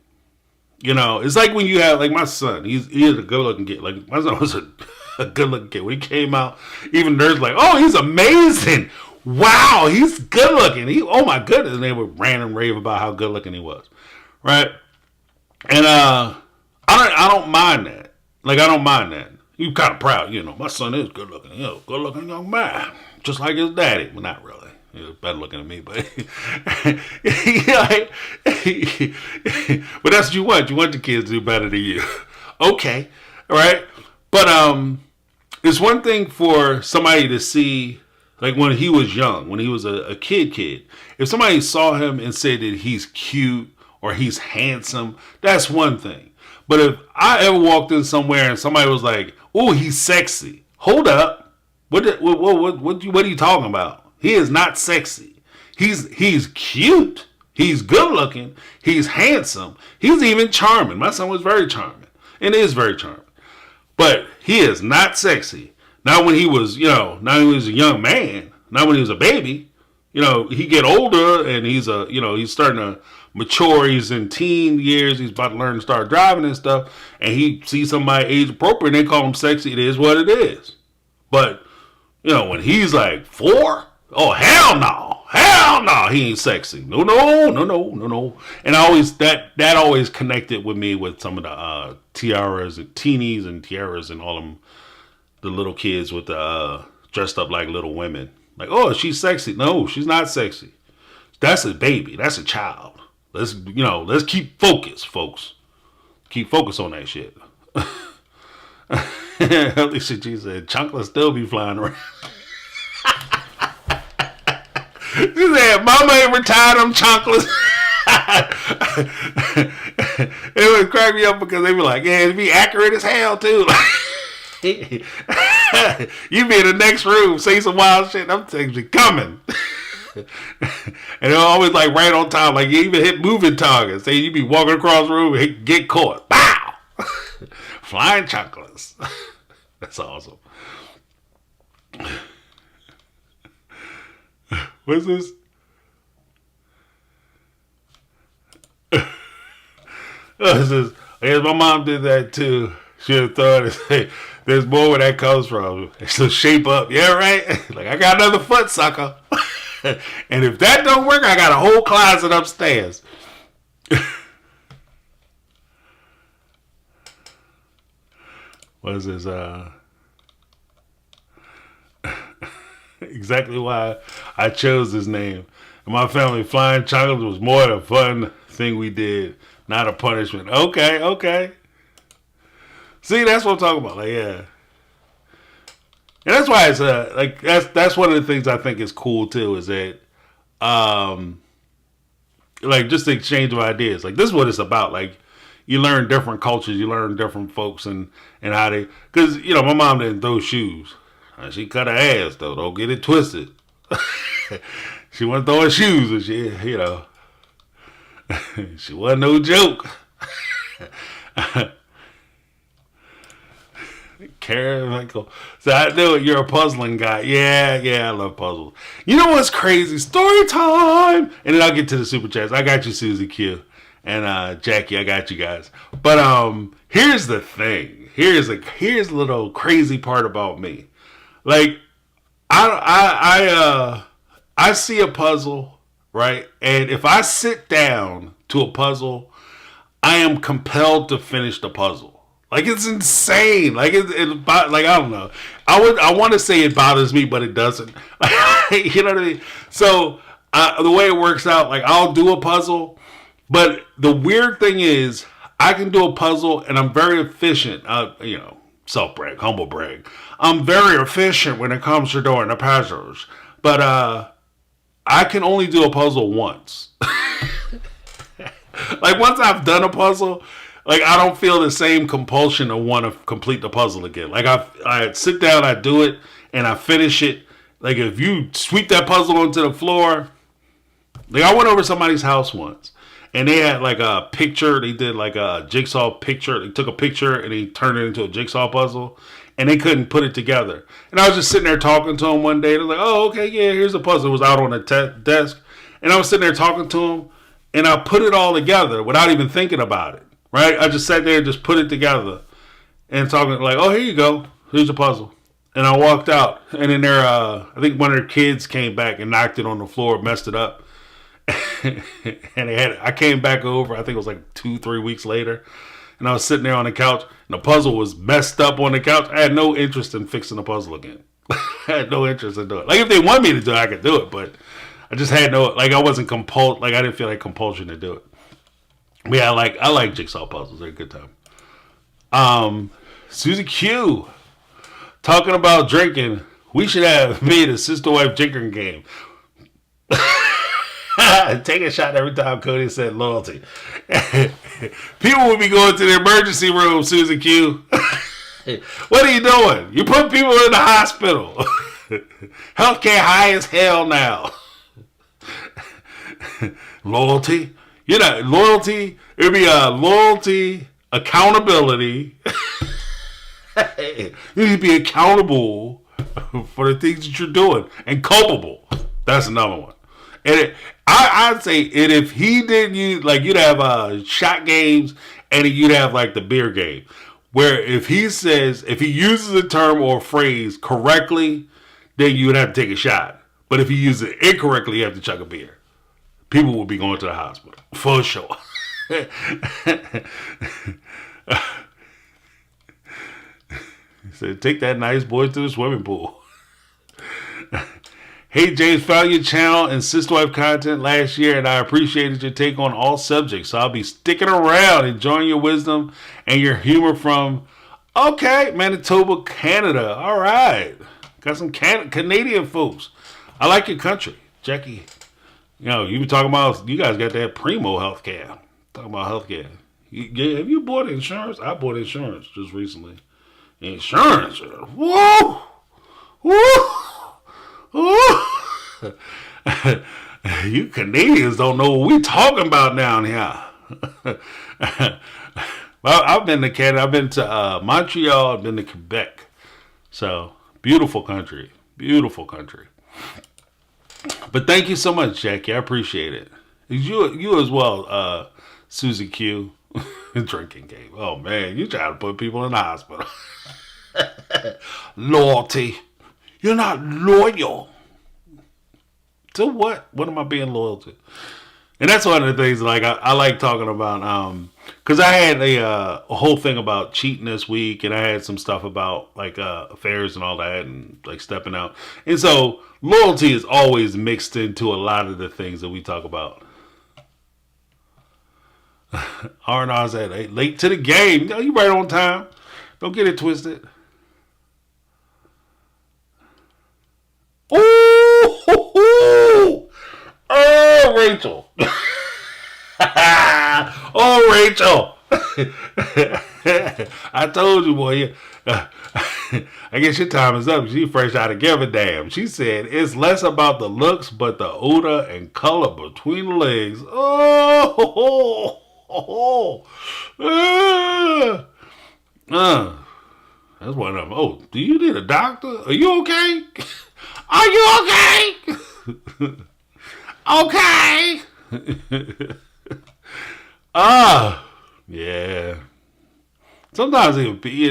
It's like when you have, like, my son, he is a good looking kid. Like, my son was a good looking kid. When he came out, even nerds like, oh, he's amazing. Wow, he's good looking. Oh my goodness. And they would rant and rave about how good looking he was. Right? And I don't mind that. Like, I don't mind that. You're kind of proud, my son is good looking. Good looking young man. Just like his daddy. Well, not really. He was better looking than me, but but that's what you want. You want the kids to do better than you. Okay. All right. But it's one thing for somebody to see, like, when he was young, when he was a kid. If somebody saw him and said that he's cute or he's handsome, that's one thing. But if I ever walked in somewhere and somebody was like, oh, he's sexy. Hold up. What are you talking about? He is not sexy. He's cute. He's good looking. He's handsome. He's even charming. My son was very charming and is very charming. But he is not sexy. Not when he was, not when he was a young man. Not when he was a baby. He get older and he's starting to mature. He's in teen years. He's about to learn to start driving and stuff. And he sees somebody age appropriate and they call him sexy. It is what it is. But, when he's like 4, oh, hell no, he ain't sexy. No. And that always connected with me with some of the tiaras and teenies and tiaras and all them, the little kids with the dressed up like little women. Like, oh, she's sexy. No, she's not sexy. That's a baby. That's a child. Let's keep focus, folks. Keep focus on that shit. Alicia G said, Chunkla still be flying around. She said, Mama ain't retired them chunklers. It would crack me up because they be like, yeah, it'd be accurate as hell too. You be in the next room, say some wild shit, them things be coming. And they're always like right on time, like you even hit moving targets. Say you be walking across the room and get caught. Pow! Flying chocolates. That's awesome. What's this? This is, I guess my mom did that too. She would throw it and say, there's more where that comes from. So shape up. Yeah, right? Like, I got another foot, sucker. And if that don't work, I got a whole closet upstairs. What is this? Exactly why I chose this name. In my family, flying chocolates was more a fun thing we did, not a punishment. Okay. See, that's what I'm talking about. Like, yeah. And that's why it's like that's one of the things I think is cool too, is that like just the exchange of ideas. Like, this is what it's about. Like, you learn different cultures, you learn different folks and how they, because you know my mom didn't throw shoes. She cut her ass though. Don't get it twisted. She wasn't throwing shoes, and she, you know, she wasn't no joke. Karen Michael. So I know you're a puzzling guy. Yeah, I love puzzles. You know what's crazy? Story time. And then I'll get to the super chats. I got you, Susie Q. And Jackie, I got you guys. But here's the thing. Here's a little crazy part about me. Like, I see a puzzle, right? And if I sit down to a puzzle, I am compelled to finish the puzzle. Like, it's insane. Like, like, I don't know. I want to say it bothers me, but it doesn't. You know what I mean? So the way it works out, like, I'll do a puzzle, but the weird thing is, I can do a puzzle and I'm very efficient. You know, self-brag, humble brag. I'm very efficient when it comes to doing the puzzles, but I can only do a puzzle once. Like, once I've done a puzzle, like, I don't feel the same compulsion to want to complete the puzzle again. Like, I sit down, I do it, and I finish it. Like, if you sweep that puzzle onto the floor, like, I went over somebody's house once, and they had, like, a picture. They did, like, a jigsaw picture. They took a picture, and they turned it into a jigsaw puzzle, and they couldn't put it together. And I was just sitting there talking to them one day. They're like, oh, okay, yeah, here's the puzzle. It was out on the desk, and I was sitting there talking to them, and I put it all together without even thinking about it. Right? I just sat there and just put it together and talking like, oh, here you go. Here's a puzzle. And I walked out. And then I think one of their kids came back and knocked it on the floor, messed it up. And I came back over, I think it was like 2-3 weeks later. And I was sitting there on the couch and the puzzle was messed up on the couch. I had no interest in fixing the puzzle again. I had no interest in doing it. Like, if they want me to do it, I could do it. But I just had no, like, I wasn't compelled. Like, I didn't feel like compulsion to do it. Yeah, I like jigsaw puzzles. They're a good time. Susie Q talking about drinking. We should have made a sister-wife drinking game. Take a shot every time Cody said loyalty. People would be going to the emergency room, Susie Q. What are you doing? You put people in the hospital. Healthcare high as hell now. Loyalty. You know, loyalty, it'd be loyalty, accountability. You need to be accountable for the things that you're doing. And culpable. That's another one. And I'd say, and if he didn't use, like, you'd have shot games, and you'd have, like, the beer game. Where if he uses a term or a phrase correctly, then you would have to take a shot. But if he uses it incorrectly, you have to chug a beer. People will be going to the hospital. For sure. He said, take that nice boy to the swimming pool. Hey, James, found your channel and Sister Wife content last year, and I appreciated your take on all subjects. So I'll be sticking around, enjoying your wisdom and your humor from, okay, Manitoba, Canada. All right. Got some Canadian folks. I like your country. Jackie, you know, you were talking about, you guys got that primo healthcare. Talking about healthcare. Yeah, have you bought insurance? I bought insurance just recently. Insurance? Whoa! Whoa! Whoa! You Canadians don't know what we talking about down here. Well, I've been to Canada. I've been to Montreal. I've been to Quebec. So, beautiful country. Beautiful country. But thank you so much, Jackie. I appreciate it. You as well, Susie Q. Drinking game. Oh, man. You try to put people in the hospital. Loyalty. You're not loyal. To what? What am I being loyal to? And that's one of the things like I like talking about because I had a whole thing about cheating this week, and I had some stuff about like affairs and all that, and like stepping out. And so loyalty is always mixed into a lot of the things that we talk about. R&R said, hey, late to the game. No, you right on time. Don't get it twisted. Oh, Rachel. Oh, Rachel. I told you, boy. I guess your time is up. She fresh out of give a damn. She said, it's less about the looks, but the odor and color between the legs. That's one of them. Oh, do you need a doctor? Are you okay? Are you okay? Okay. Yeah. Sometimes it would be,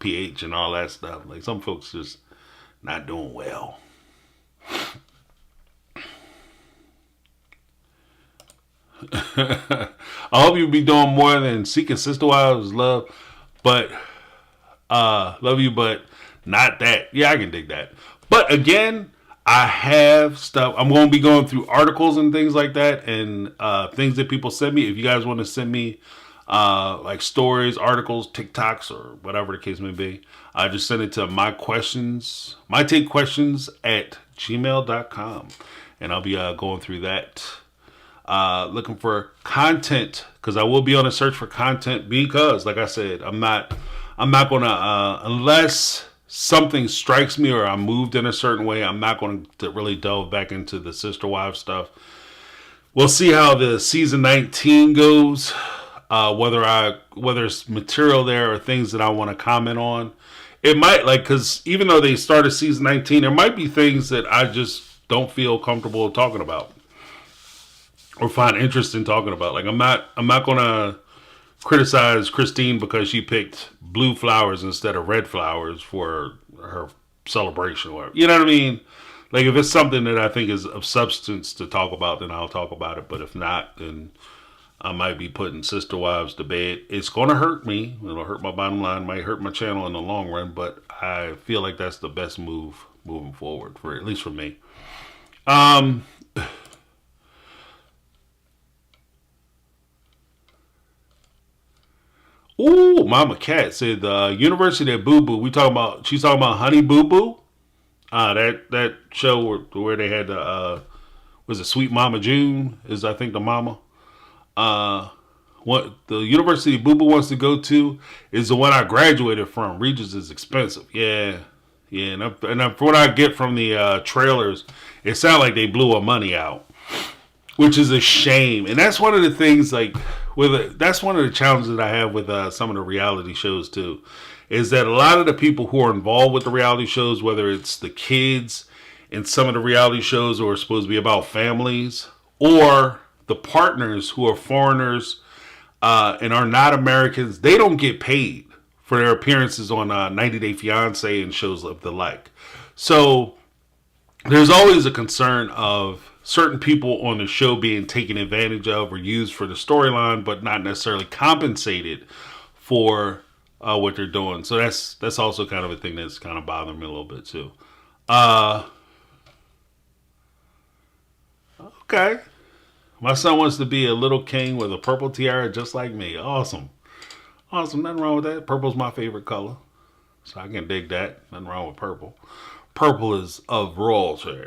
pH and all that stuff. Like some folks just not doing well. I hope you'll be doing more than seeking sister wives love, but love you, but not that. Yeah, I can dig that. But again, I have stuff. I'm going to be going through articles and things like that, and things that people send me. If you guys want to send me like stories, articles, TikToks, or whatever the case may be, just send it to MyTakeQuestions at gmail.com, and I'll be going through that. Looking for content, because I will be on a search for content, because like I said, I'm not gonna unless something strikes me or I'm moved in a certain way, I'm not going to really delve back into the sister wife stuff. We'll see how the season 19 goes, whether it's material there or things that I want to comment on. It might, because even though they started season 19, there might be things that I just don't feel comfortable talking about or find interest in talking about. Like I'm not going to criticize Christine because she picked blue flowers instead of red flowers for her celebration. You know what I mean? Like if it's something that I think is of substance to talk about, then I'll talk about it. But if not, then I might be putting sister wives to bed. It's going to hurt me. It'll hurt my bottom line. It might hurt my channel in the long run. But I feel like that's the best move moving forward, for at least for me. Ooh, Mama Cat said the University of Boo Boo. She's talking about Honey Boo Boo. That show where they had was it Sweet Mama June? Is I think the mama. What the University Boo Boo wants to go to is the one I graduated from. Regis is expensive. Yeah. And from what I get from the trailers, it sounded like they blew her money out, which is a shame. And that's one of the things that's one of the challenges that I have with some of the reality shows too, is that a lot of the people who are involved with the reality shows, whether it's the kids in some of the reality shows who are supposed to be about families, or the partners who are foreigners and are not Americans, they don't get paid for their appearances on 90 Day Fiance and shows of the like. So there's always a concern of certain people on the show being taken advantage of or used for the storyline, but not necessarily compensated for what they're doing. So that's also kind of a thing that's kind of bothering me a little bit too. Okay. My son wants to be a little king with a purple tiara just like me. Awesome. Nothing wrong with that. Purple's my favorite color, so I can dig that. Nothing wrong with purple. Purple is of royalty.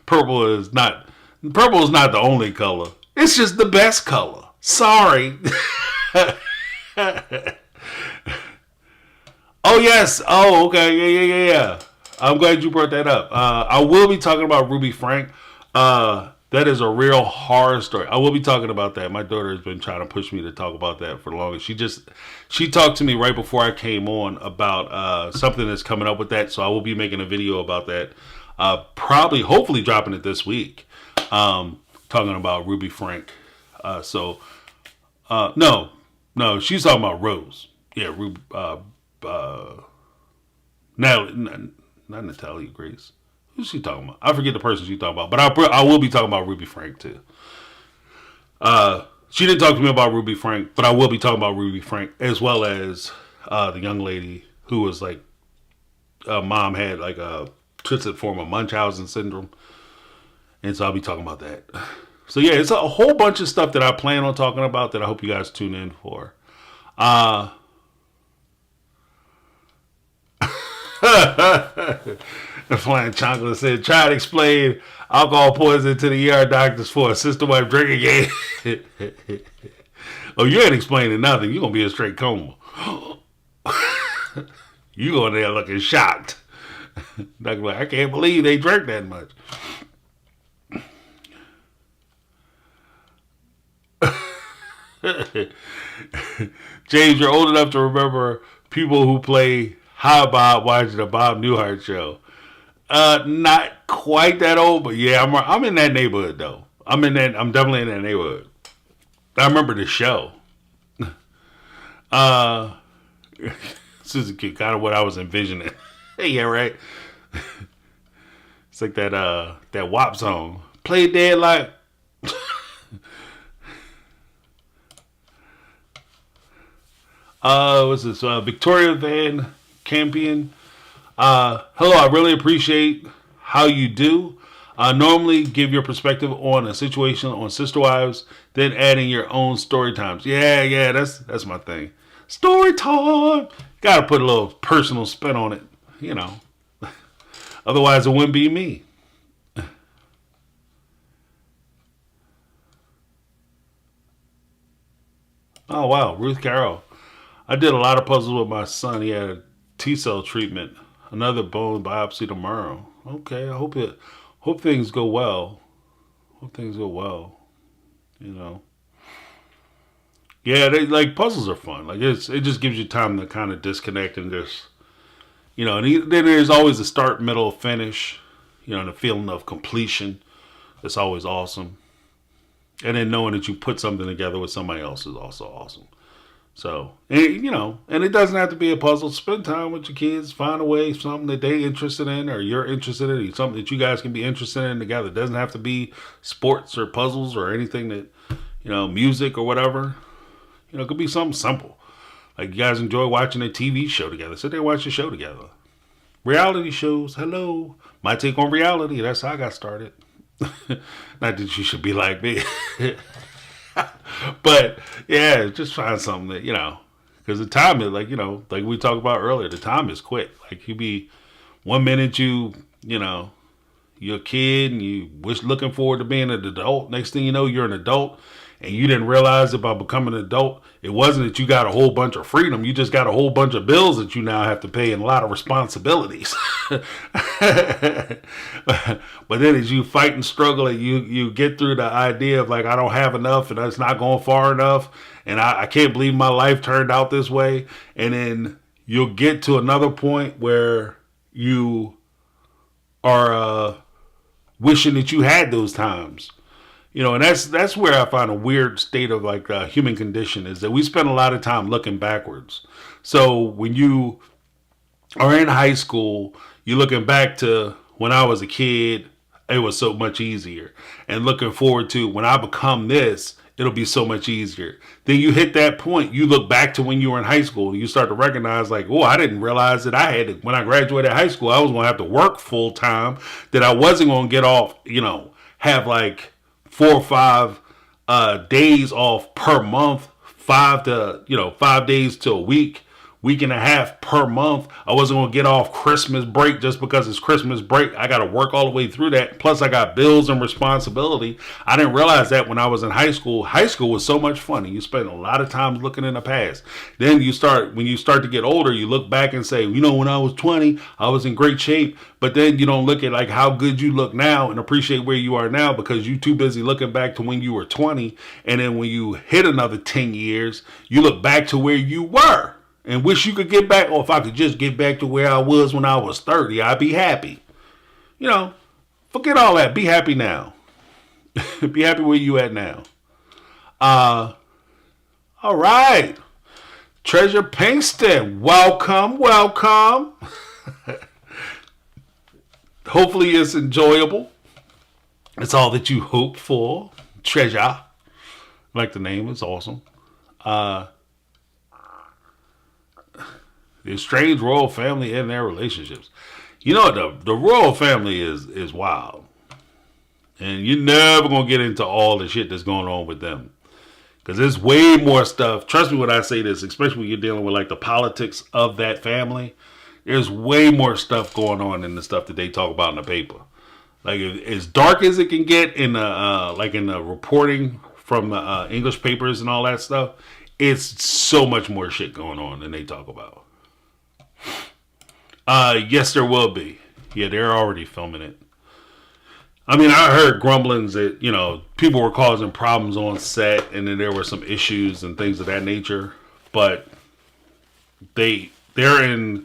Purple is not Purple is not the only color. It's just the best color. Sorry. Oh, yes. Oh, okay. Yeah. I'm glad you brought that up. I will be talking about Ruby Frank. That is a real horror story. I will be talking about that. My daughter has been trying to push me to talk about that for the longest. She talked to me right before I came on about something that's coming up with that. So I will be making a video about that. Hopefully dropping it this week. Talking about Ruby Frank. No, she's talking about Rose. Yeah, Ruby, Natalie, not Natalia Grace. Who's she talking about? I forget the person she's talking about, but I will be talking about Ruby Frank too. She didn't talk to me about Ruby Frank, but I will be talking about Ruby Frank as well as the young lady who was like, mom had like a twisted form of Munchausen syndrome, and so I'll be talking about that. So yeah, it's a whole bunch of stuff that I plan on talking about that I hope you guys tune in for. The Flying Chocolate said, try to explain alcohol poisoning to the ER doctors for a sister wife drinking game. Oh, you ain't explaining nothing. You're going to be a straight coma. You going there looking shocked. Like, I can't believe they drank that much. James, you're old enough to remember people who play Hi Bob watching the Bob Newhart show. Not quite that old, but yeah, I'm in that neighborhood though. I'm definitely in that neighborhood. I remember the show. This is kind of what I was envisioning. Hey, yeah, right. It's like that WAP song. Play dead like. What's this? Victoria Van Campion. Hello, I really appreciate how you do. Normally give your perspective on a situation on Sister Wives, then adding your own story times. Yeah, that's my thing. Story time. Gotta put a little personal spin on it, you know. Otherwise it wouldn't be me. Oh wow, Ruth Carroll. I did a lot of puzzles with my son. He had a T-cell treatment. Another bone biopsy tomorrow. Okay, I hope things go well. Hope things go well. You know. Yeah, like puzzles are fun. Like it just gives you time to kind of disconnect and just, you know. And then there's always a start, middle, finish. You know, the feeling of completion. It's always awesome. And then knowing that you put something together with somebody else is also awesome. So, and, you know, and it doesn't have to be a puzzle. Spend time with your kids. Find a way, something that they're interested in or you're interested in, or something that you guys can be interested in together. It doesn't have to be sports or puzzles or anything that, you know, music or whatever. You know, it could be something simple. Like you guys enjoy watching a TV show together. Sit there and watch a show together. Reality shows. Hello. My Take on Reality. That's how I got started. Not that you should be like me. But yeah, just find something that, you know, because the time is like, you know, like we talked about earlier, the time is quick. Like you be 1 minute you know, you're a kid and you looking forward to being an adult. Next thing you know, you're an adult and you didn't realize that by becoming an adult, it wasn't that you got a whole bunch of freedom. You just got a whole bunch of bills that you now have to pay and a lot of responsibilities. But then as you fight and struggle and you get through the idea of like, I don't have enough and it's not going far enough. And I can't believe my life turned out this way. And then you'll get to another point where you are wishing that you had those times. You know, and that's where I find a weird state of like the human condition is that we spend a lot of time looking backwards. So when you are in high school, you're looking back to when I was a kid, it was so much easier. And looking forward to when I become this, it'll be so much easier. Then you hit that point, you look back to when you were in high school, and you start to recognize like, oh, I didn't realize that I had to, when I graduated high school, I was going to have to work full time, that I wasn't going to get off, you know, have like 4 or 5 days off per month, 5 days to a week week and a half per month. I wasn't going to get off Christmas break just because it's Christmas break. I got to work all the way through that. Plus, I got bills and responsibility. I didn't realize that when I was in high school. High school was so much fun. And you spend a lot of time looking in the past. Then when you start to get older, you look back and say, you know, when I was 20, I was in great shape. But then you don't look at like how good you look now and appreciate where you are now because you're too busy looking back to when you were 20. And then when you hit another 10 years, you look back to where you were and wish you could get back. Or if I could just get back to where I was when I was 30, I'd be happy. You know, forget all that. Be happy now. Be happy where you at now. All right. Treasure Pinkston, welcome. Hopefully it's enjoyable. It's all that you hope for. Treasure. I like the name. It's awesome. The estranged royal family and their relationships. You know, the royal family is wild. And you're never going to get into all the shit that's going on with them. Because there's way more stuff. Trust me when I say this, especially when you're dealing with like the politics of that family. There's way more stuff going on than the stuff that they talk about in the paper. Like as dark as it can get in the reporting from the English papers and all that stuff, it's so much more shit going on than they talk about. Yes, there will be. Yeah, they're already filming it. I mean, I heard grumblings that, you know, people were causing problems on set and then there were some issues and things of that nature. But they're in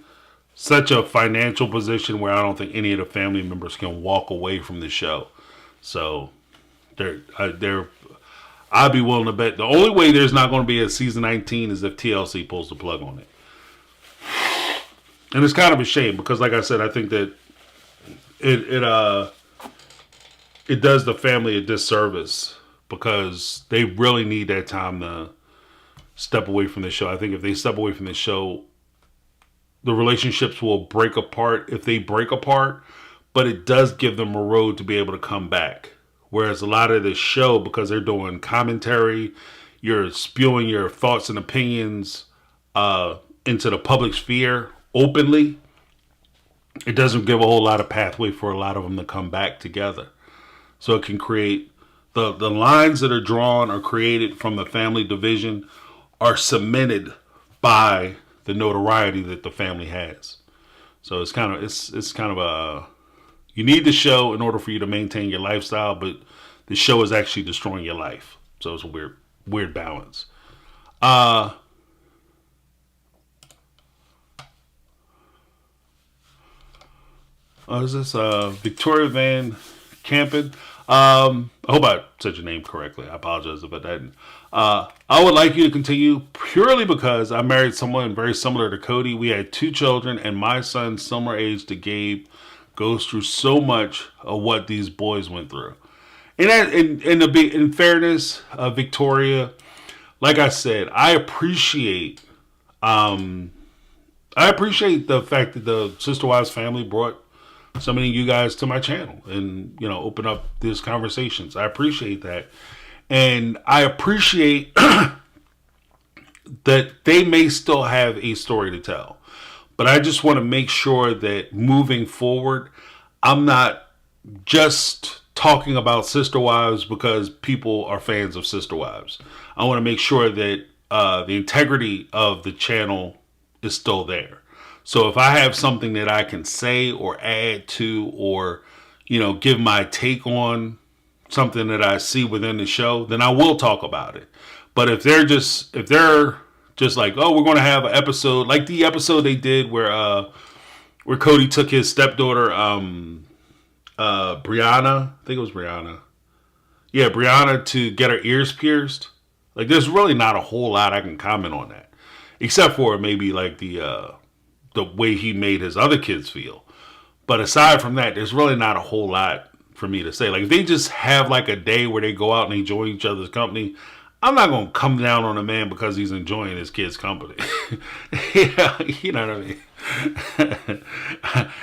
such a financial position where I don't think any of the family members can walk away from the show. So I'd be willing to bet the only way there's not going to be a season 19 is if TLC pulls the plug on it. And it's kind of a shame because, like I said, I think that it does the family a disservice because they really need that time to step away from the show. I think if they step away from the show, the relationships will break apart if they break apart, but it does give them a road to be able to come back. Whereas a lot of this show, because they're doing commentary, you're spewing your thoughts and opinions into the public sphere openly, it doesn't give a whole lot of pathway for a lot of them to come back together. So it can create the lines that are drawn or created from the family division are cemented by the notoriety that the family has. So it's kind of a, you need the show in order for you to maintain your lifestyle, but the show is actually destroying your life. So it's a weird balance. Is this Victoria Van Campen? I hope I said your name correctly. I apologize if I didn't. I would like you to continue purely because I married someone very similar to Cody. We had 2 children, and my son, similar age to Gabe, goes through so much of what these boys went through. And in fairness, Victoria, like I said, I appreciate the fact that the Sister Wives family brought so many of you guys to my channel and, you know, open up these conversations. I appreciate that. And I appreciate that they may still have a story to tell. But I just want to make sure that moving forward, I'm not just talking about Sister Wives because people are fans of Sister Wives. I want to make sure that the integrity of the channel is still there. So if I have something that I can say or add to or, you know, give my take on something that I see within the show, then I will talk about it. But if they're just like, oh, we're going to have an episode like the episode they did where Cody took his stepdaughter, Brianna, I think it was Brianna. Yeah, Brianna to get her ears pierced. Like, there's really not a whole lot I can comment on that. Except for maybe like the way he made his other kids feel. But aside from that, there's really not a whole lot for me to say. Like, if they just have like a day where they go out and enjoy each other's company, I'm not going to come down on a man because he's enjoying his kid's company. Yeah, you know what I mean?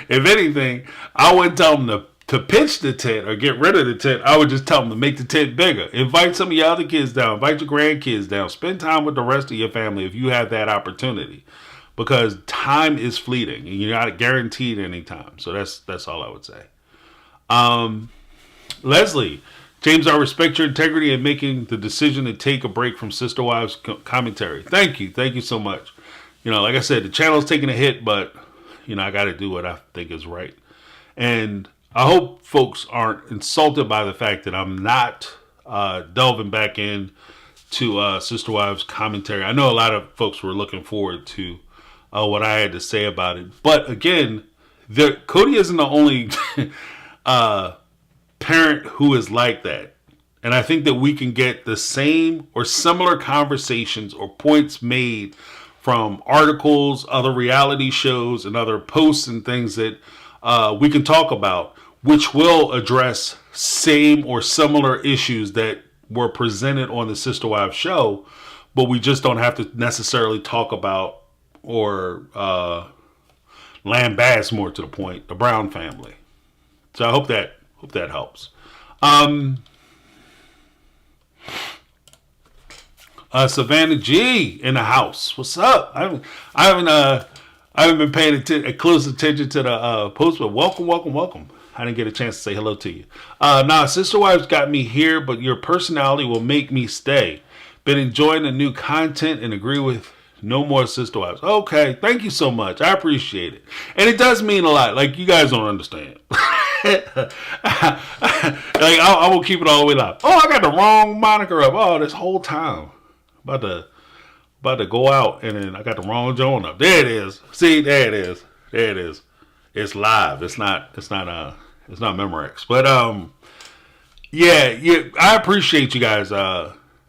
If anything, I wouldn't tell them to pitch the tent or get rid of the tent. I would just tell them to make the tent bigger. Invite some of your other kids down. Invite your grandkids down. Spend time with the rest of your family if you have that opportunity. because time is fleeting and you're not guaranteed any time. So that's all I would say. Leslie, James, I respect your integrity in making the decision to take a break from Sister Wives commentary. Thank you so much. Like I said, the channel's taking a hit, but I got to do what I think is right. And I hope folks aren't insulted by the fact that I'm not delving back in to Sister Wives commentary. I know a lot of folks were looking forward to what I had to say about it. But again, Cody isn't the only parent who is like that. And I think that we can get the same or similar conversations or points made from articles, other reality shows, and other posts and things that we can talk about, which will address same or similar issues that were presented on the Sister Wives show, but we just don't have to necessarily talk about or lambast, more to the point, the Brown family. So I hope that helps. Savannah G in the house. What's up? I haven't been paying close attention to the post, but welcome. I didn't get a chance to say hello to you. Sister Wives got me here, but your personality will make me stay. Been enjoying the new content and agree with no more Sister Wives. Okay, thank you so much. I appreciate it. And it does mean a lot. Like, you guys don't understand. I will keep it all the way live. Oh, I got the wrong moniker up. Oh, this whole time. About to go out, and then I got the wrong Joan up. There it is. See, there it is. It's live. It's not Memorex. But yeah. I appreciate you guys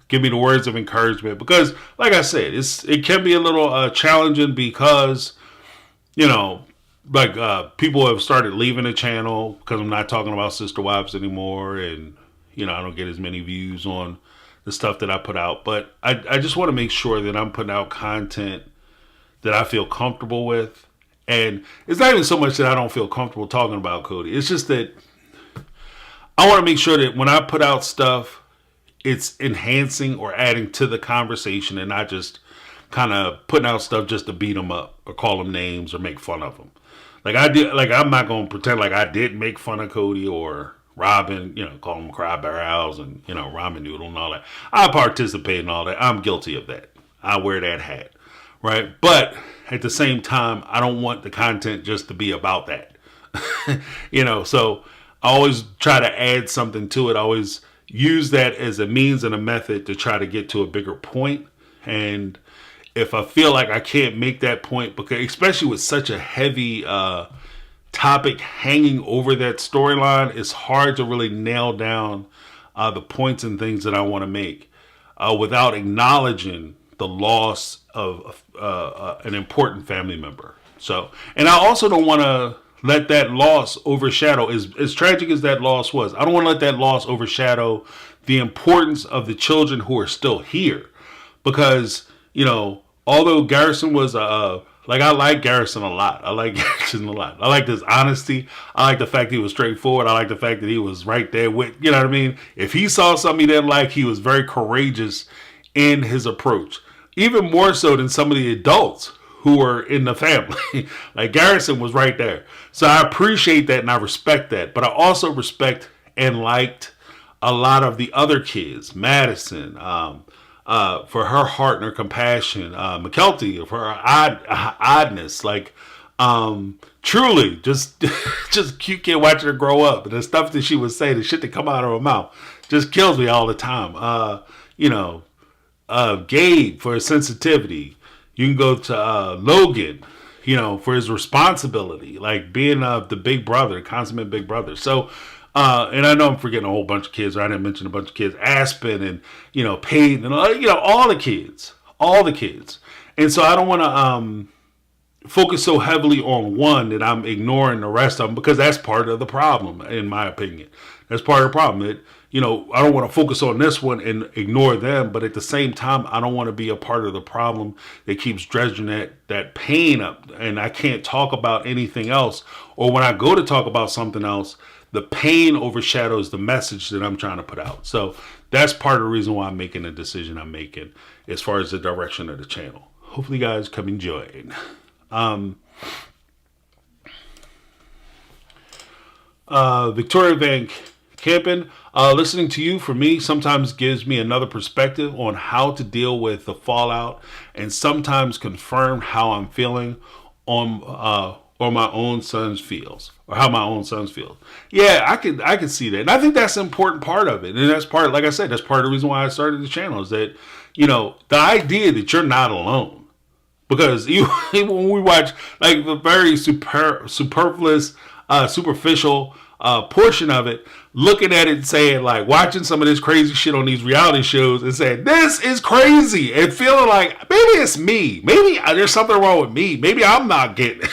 give me the words of encouragement, because, like I said, it can be a little challenging because people have started leaving the channel because I'm not talking about Sister Wives anymore, and I don't get as many views on the stuff that I put out. But I just want to make sure that I'm putting out content that I feel comfortable with. And it's not even so much that I don't feel comfortable talking about Cody. It's just that I want to make sure that when I put out stuff, it's enhancing or adding to the conversation, and not just kind of putting out stuff just to beat them up or call them names or make fun of them. I'm not going to pretend like I did make fun of Cody or Robin, call them Crybarrows and, ramen noodle and all that. I participate in all that. I'm guilty of that. I wear that hat, right? But at the same time, I don't want the content just to be about that. So I always try to add something to it. I always use that as a means and a method to try to get to a bigger point. And if I feel like I can't make that point, because especially with such a heavy topic hanging over that storyline, it's hard to really nail down the points and things that I want to make without acknowledging the loss of an important family member. So, and I also don't want to let that loss overshadow, as tragic as that loss was, I don't want to let that loss overshadow the importance of the children who are still here. Because, although Garrison was I like Garrison a lot. I like his honesty. I like the fact that he was straightforward. I like the fact that he was right there with, you know what I mean? If he saw something he didn't like, he was very courageous in his approach. Even more so than some of the adults who were in the family. Like, Garrison was right there. So I appreciate that and I respect that. But I also respect and liked a lot of the other kids. Madison, for her heart and her compassion. McKelty, for her oddness. Truly, just cute kid watching her grow up. And the stuff that she would say, the shit that come out of her mouth, just kills me all the time. Gabe, for his sensitivity. You can go to Logan, for his responsibility, like being the big brother, consummate big brother. So, and I know I'm forgetting a whole bunch of kids, or I didn't mention a bunch of kids, Aspen and, Peyton and, all the kids. And so I don't want to focus so heavily on one that I'm ignoring the rest of them, because that's part of the problem, in my opinion. That's part of the problem. I don't want to focus on this one and ignore them, but at the same time, I don't want to be a part of the problem that keeps dredging that pain up, and I can't talk about anything else. Or when I go to talk about something else, the pain overshadows the message that I'm trying to put out. So that's part of the reason why I'm making the decision I'm making as far as the direction of the channel. hopefully you guys come and join. Victoria Van Campen, listening to you for me sometimes gives me another perspective on how to deal with the fallout, and sometimes confirm how I'm feeling on or my own son's feels, or how my own sons feel. Yeah, I can see that, and I think that's an important part of it, and that's part, like I said, that's part of the reason why I started the channel, is that, you know, the idea that you're not alone, because even when we watch like the very superfluous, superficial portion of it, looking at it and saying, like, watching some of this crazy shit on these reality shows and saying, this is crazy, and feeling like maybe it's me, maybe there's something wrong with me, maybe I'm not getting it.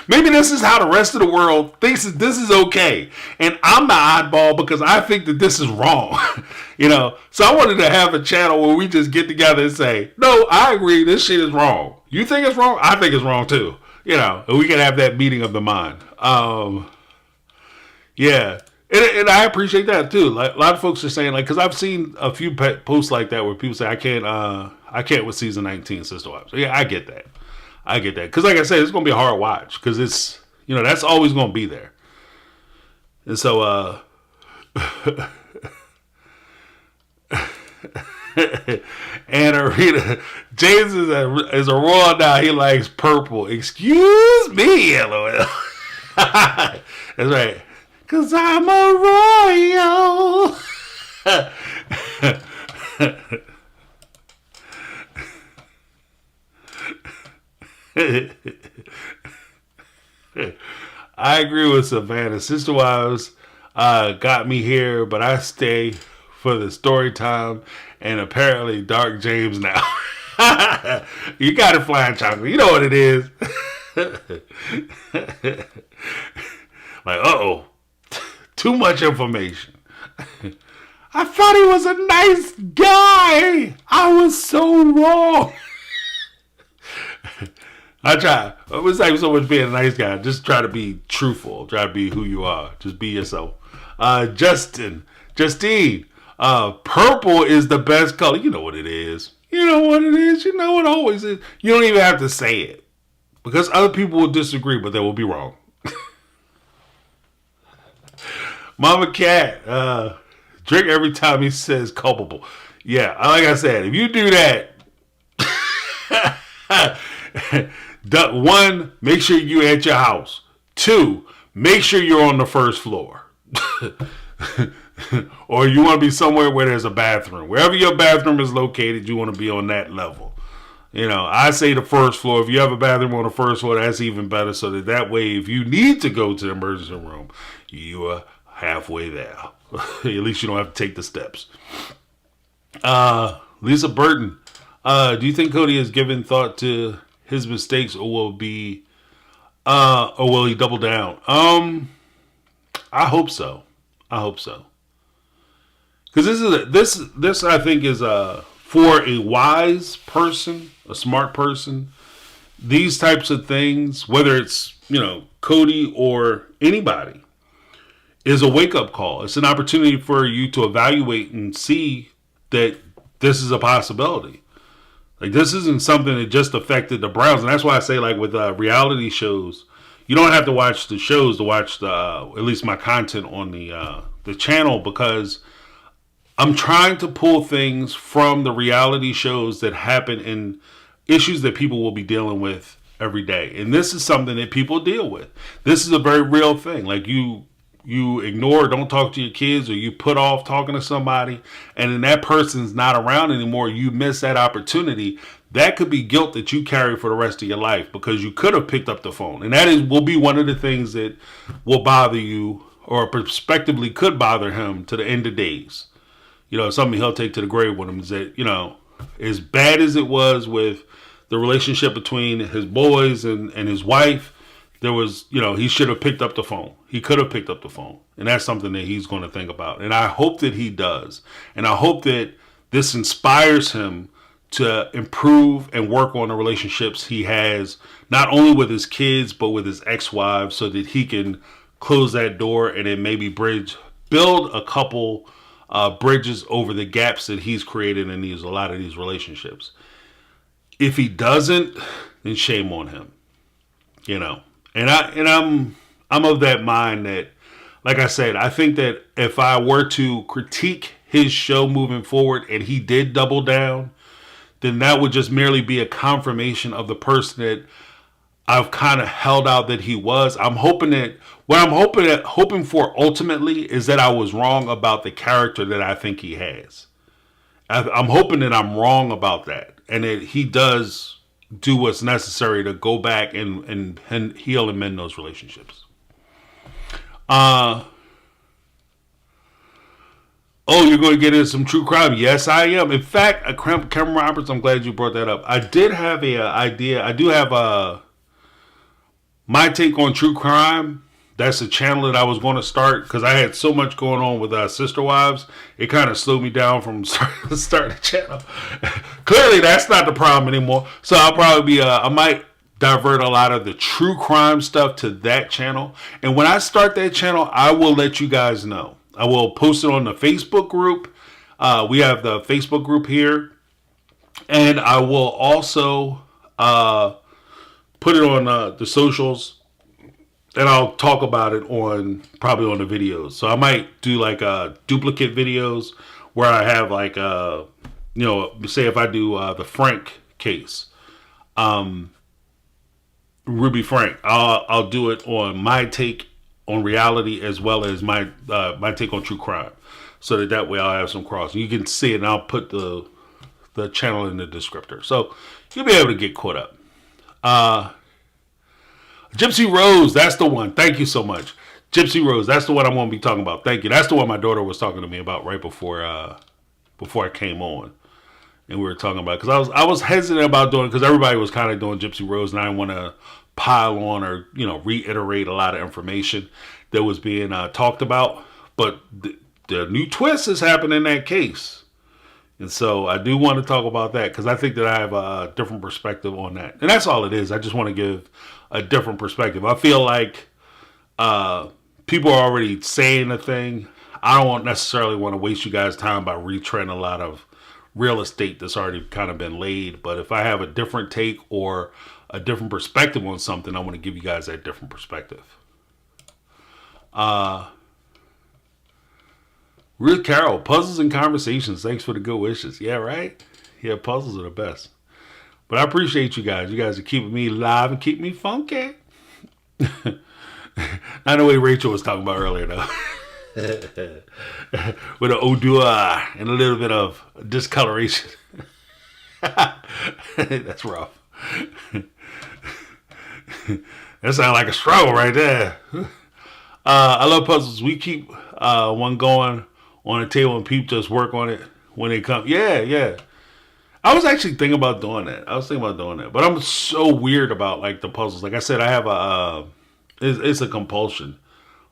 Maybe this is how the rest of the world thinks that this is okay, and I'm the oddball because I think that this is wrong. You know, so I wanted to have a channel where we just get together and say, no, I agree, this shit is wrong. You think it's wrong? I think it's wrong too. You know, and we can have that meeting of the mind. Yeah. And I appreciate that too. Like, a lot of folks are saying, like, because I've seen a few posts like that where people say, I can't with season 19 Sister Wives. So yeah, I get that. Because like I said, it's going to be a hard watch, because it's, you know, that's always going to be there. And so, and Rita, James is a royal now. He likes purple. Excuse me, LOL. That's right. Because I'm a royal. I agree with Savannah. Sister Wives got me here, but I stay for the story time, and apparently Dark James now. You got it, Flying Chocolate. You know what it is. Like, uh-oh. Too much information. I thought he was a nice guy. I was so wrong. I try. It was like so much being a nice guy. Just try to be truthful. Try to be who you are. Just be yourself. Justine. Purple is the best color. You know what it is. You know what it is. You know what it always is. You don't even have to say it, because other people will disagree, but they will be wrong. Mama Cat. Drink every time he says culpable. Yeah, like I said, if you do that, one, make sure you at your house. Two, make sure you're on the first floor. Or you want to be somewhere where there's a bathroom. Wherever your bathroom is located, you want to be on that level. You know, I say the first floor. If you have a bathroom on the first floor, that's even better, so that way, if you need to go to the emergency room, you are halfway there. At least you don't have to take the steps. Lisa Burton, do you think Cody has given thought to his mistakes, or will he double down? I hope so. Because this I think is for a wise person, a smart person. These types of things, whether it's, you know, Cody or anybody, is a wake-up call. It's an opportunity for you to evaluate and see that this is a possibility. Like, this isn't something that just affected the Browns. And that's why I say, like, with reality shows, you don't have to watch the shows to watch at least my content on the channel, because I'm trying to pull things from the reality shows that happen in issues that people will be dealing with every day. And this is something that people deal with. This is a very real thing. Like, you ignore, don't talk to your kids, or you put off talking to somebody, and then that person's not around anymore, you miss that opportunity. That could be guilt that you carry for the rest of your life, because you could have picked up the phone. And that will be one of the things that will bother you, or prospectively could bother him to the end of days. You know, something he'll take to the grave with him is that, you know, as bad as it was with the relationship between his boys and his wife, there was, you know, he should have picked up the phone. He could have picked up the phone. And that's something that he's going to think about. And I hope that he does. And I hope that this inspires him to improve and work on the relationships he has, not only with his kids, but with his ex-wives, so that he can close that door and then maybe build a couple bridges over the gaps that he's created in a lot of these relationships. If he doesn't, then shame on him. You know, I'm of that mind that, like I said, I think that if I were to critique his show moving forward and he did double down, then that would just merely be a confirmation of the person that I've kind of held out that he was. I'm hoping that what I'm hoping for ultimately is that I was wrong about the character that I think he has. I'm hoping that I'm wrong about that, and that he does do what's necessary to go back and heal and mend those relationships. Oh, you're going to get into some true crime? Yes, I am. In fact, Cameron Roberts, I'm glad you brought that up. I did have a idea. I do have a My Take on True Crime. That's a channel that I was going to start because I had so much going on with Sister Wives. It kind of slowed me down from starting the channel. Clearly, that's not the problem anymore. So I'll probably be, I might divert a lot of the true crime stuff to that channel. And when I start that channel, I will let you guys know. I will post it on the Facebook group. We have the Facebook group here. And I will also put it on the socials. And I'll talk about it probably on the videos. So I might do like duplicate videos where I have like, say if I do the Frank case, Ruby Frank, I'll do it on My Take on Reality as well as my Take on True Crime. So that way I'll have some cross. You can see it and I'll put the channel in the descriptor. So you'll be able to get caught up. Gypsy Rose, that's the one. Thank you so much. Gypsy Rose, that's the one I'm going to be talking about. Thank you. That's the one my daughter was talking to me about right before I came on. And we were talking about, because I was hesitant about doing it because everybody was kind of doing Gypsy Rose and I didn't want to pile on or, reiterate a lot of information that was being talked about. But the new twist has happened in that case. And so I do want to talk about that because I think that I have a different perspective on that. And that's all it is. I just want to give a different perspective. I feel like people are already saying a thing. I don't necessarily want to waste you guys' time by retreading a lot of real estate that's already kind of been laid. But if I have a different take or a different perspective on something, I want to give you guys that different perspective. Ruth Carroll, puzzles and conversations. Thanks for the good wishes. Yeah, right? Yeah, puzzles are the best. But I appreciate you guys. You guys are keeping me live and keeping me funky. Not the way Rachel was talking about earlier, though. With an odor and a little bit of discoloration. That's rough. That sounds like a struggle right there. I love puzzles. We keep one going on the table and people just work on it when they come. Yeah. I was actually thinking about doing that. But I'm so weird about like the puzzles. Like I said, I have it's a compulsion.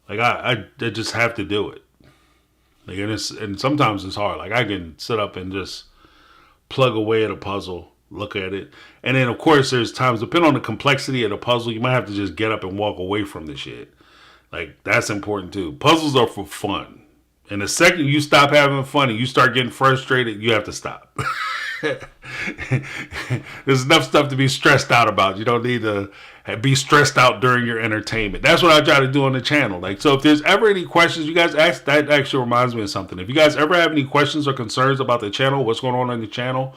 Like I just have to do it. Like and sometimes it's hard. Like I can sit up and just plug away at a puzzle, look at it. And then of course there's times, depending on the complexity of the puzzle, you might have to just get up and walk away from the shit. Like that's important too. Puzzles are for fun. And the second you stop having fun and you start getting frustrated, you have to stop. There's enough stuff to be stressed out about. You don't need to be stressed out during your entertainment. That's what I try to do on the channel. Like, so if there's ever any questions you guys ask, that actually reminds me of something. If you guys ever have any questions or concerns about the channel, what's going on the channel,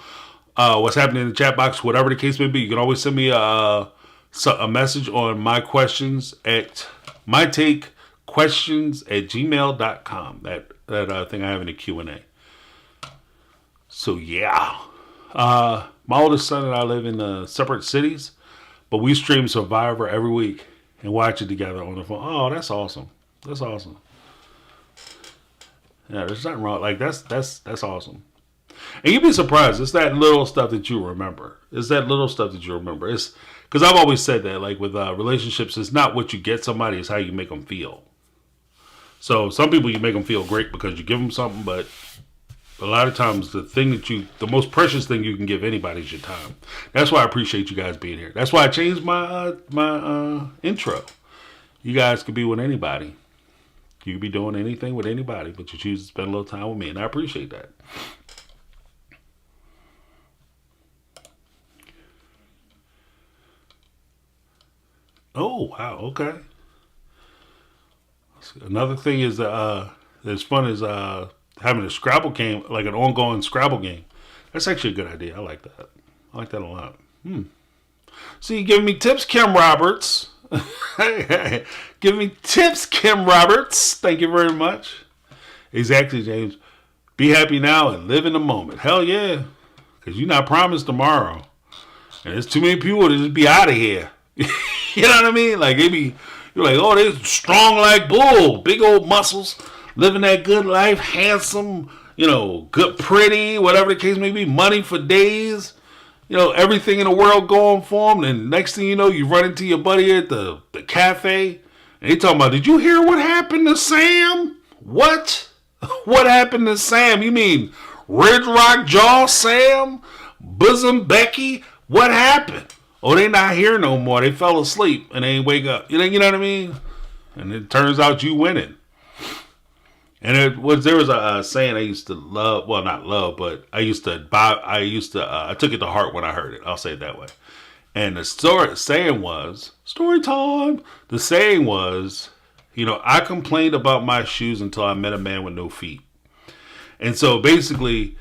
what's happening in the chat box, whatever the case may be, you can always send me a message on my questions at mytakequestions@gmail.com. That thing I have in the Q&A. So yeah, my oldest son and I live in separate cities, but we stream Survivor every week and watch it together on the phone. Oh, that's awesome. That's awesome. Yeah, there's nothing wrong. Like that's awesome. And you'd be surprised. It's that little stuff that you remember. It's because I've always said that, like with relationships, it's not what you get somebody, it's how you make them feel. So some people you make them feel great because you give them something, but a lot of times the most precious thing you can give anybody is your time. That's why I appreciate you guys being here. That's why I changed my intro. You guys could be with anybody. You could be doing anything with anybody, but you choose to spend a little time with me, and I appreciate that. Oh wow, okay. Another thing is that's fun is having a Scrabble game, like an ongoing Scrabble game. That's actually a good idea. I like that. I like that a lot. So you giving me tips, Kim Roberts. Give me tips, Kim Roberts. Thank you very much. Exactly, James. Be happy now and live in the moment. Hell yeah. Because you're not promised tomorrow. And there's too many people to just be out of here. You know what I mean? Like, you're like, oh, they're strong like bull. Big old muscles. Living that good life. Handsome. Good, pretty. Whatever the case may be. Money for days. Everything in the world going for them. And next thing you know, you run into your buddy at the cafe. And they talking about, did you hear what happened to Sam? What? What happened to Sam? You mean Red Rock Jaw Sam? Bosom Becky? What happened? Oh, they not here no more. They fell asleep and they ain't wake up. You know what I mean? And it turns out you winning. And there was a saying I used to love. Well, not love, but I used to buy. I took it to heart when I heard it. I'll say it that way. And the saying was, story time. The saying was, I complained about my shoes until I met a man with no feet. And so basically,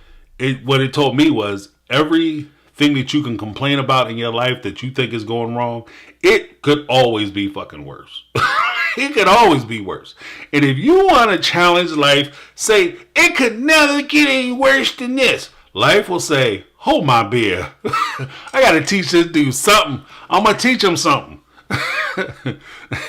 what it told me was everything that you can complain about in your life that you think is going wrong, it could always be fucking worse. It could always be worse. And if you want to challenge life, say, it could never get any worse than this. Life will say, hold my beer. I got to teach this dude something. I'm going to teach him something.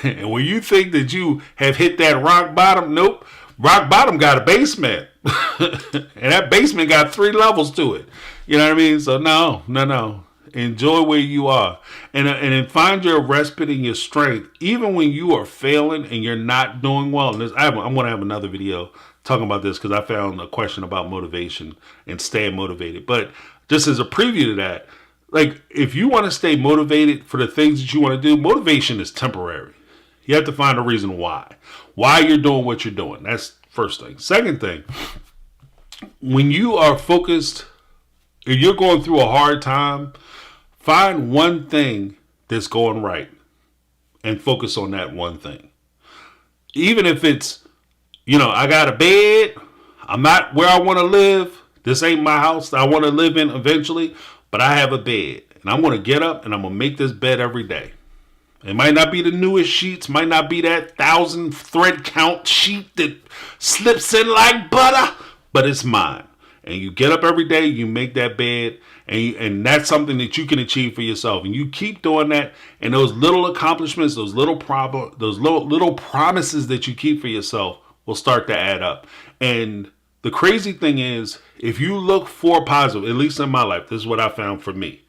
And when you think that you have hit that rock bottom, nope. Rock bottom got a basement. And that basement got 3 levels to it. You know what I mean? So no. Enjoy where you are. And then find your respite and your strength. Even when you are failing and you're not doing well. And I'm going to have another video talking about this because I found a question about motivation and staying motivated. But just as a preview to that, like if you want to stay motivated for the things that you want to do, motivation is temporary. You have to find a reason why you're doing what you're doing. That's first thing. Second thing, when you are focused, if you're going through a hard time, find one thing that's going right and focus on that one thing. Even if it's, I got a bed, I'm not where I want to live. This ain't my house that I want to live in eventually, but I have a bed and I'm going to get up and I'm going to make this bed every day. It might not be the newest sheets, might not be that 1,000 thread count sheet that slips in like butter, but it's mine. And you get up every day, you make that bed, and that's something that you can achieve for yourself. And you keep doing that, and those little accomplishments, those little promises that you keep for yourself will start to add up. And the crazy thing is, if you look for positive, at least in my life, this is what I found for me.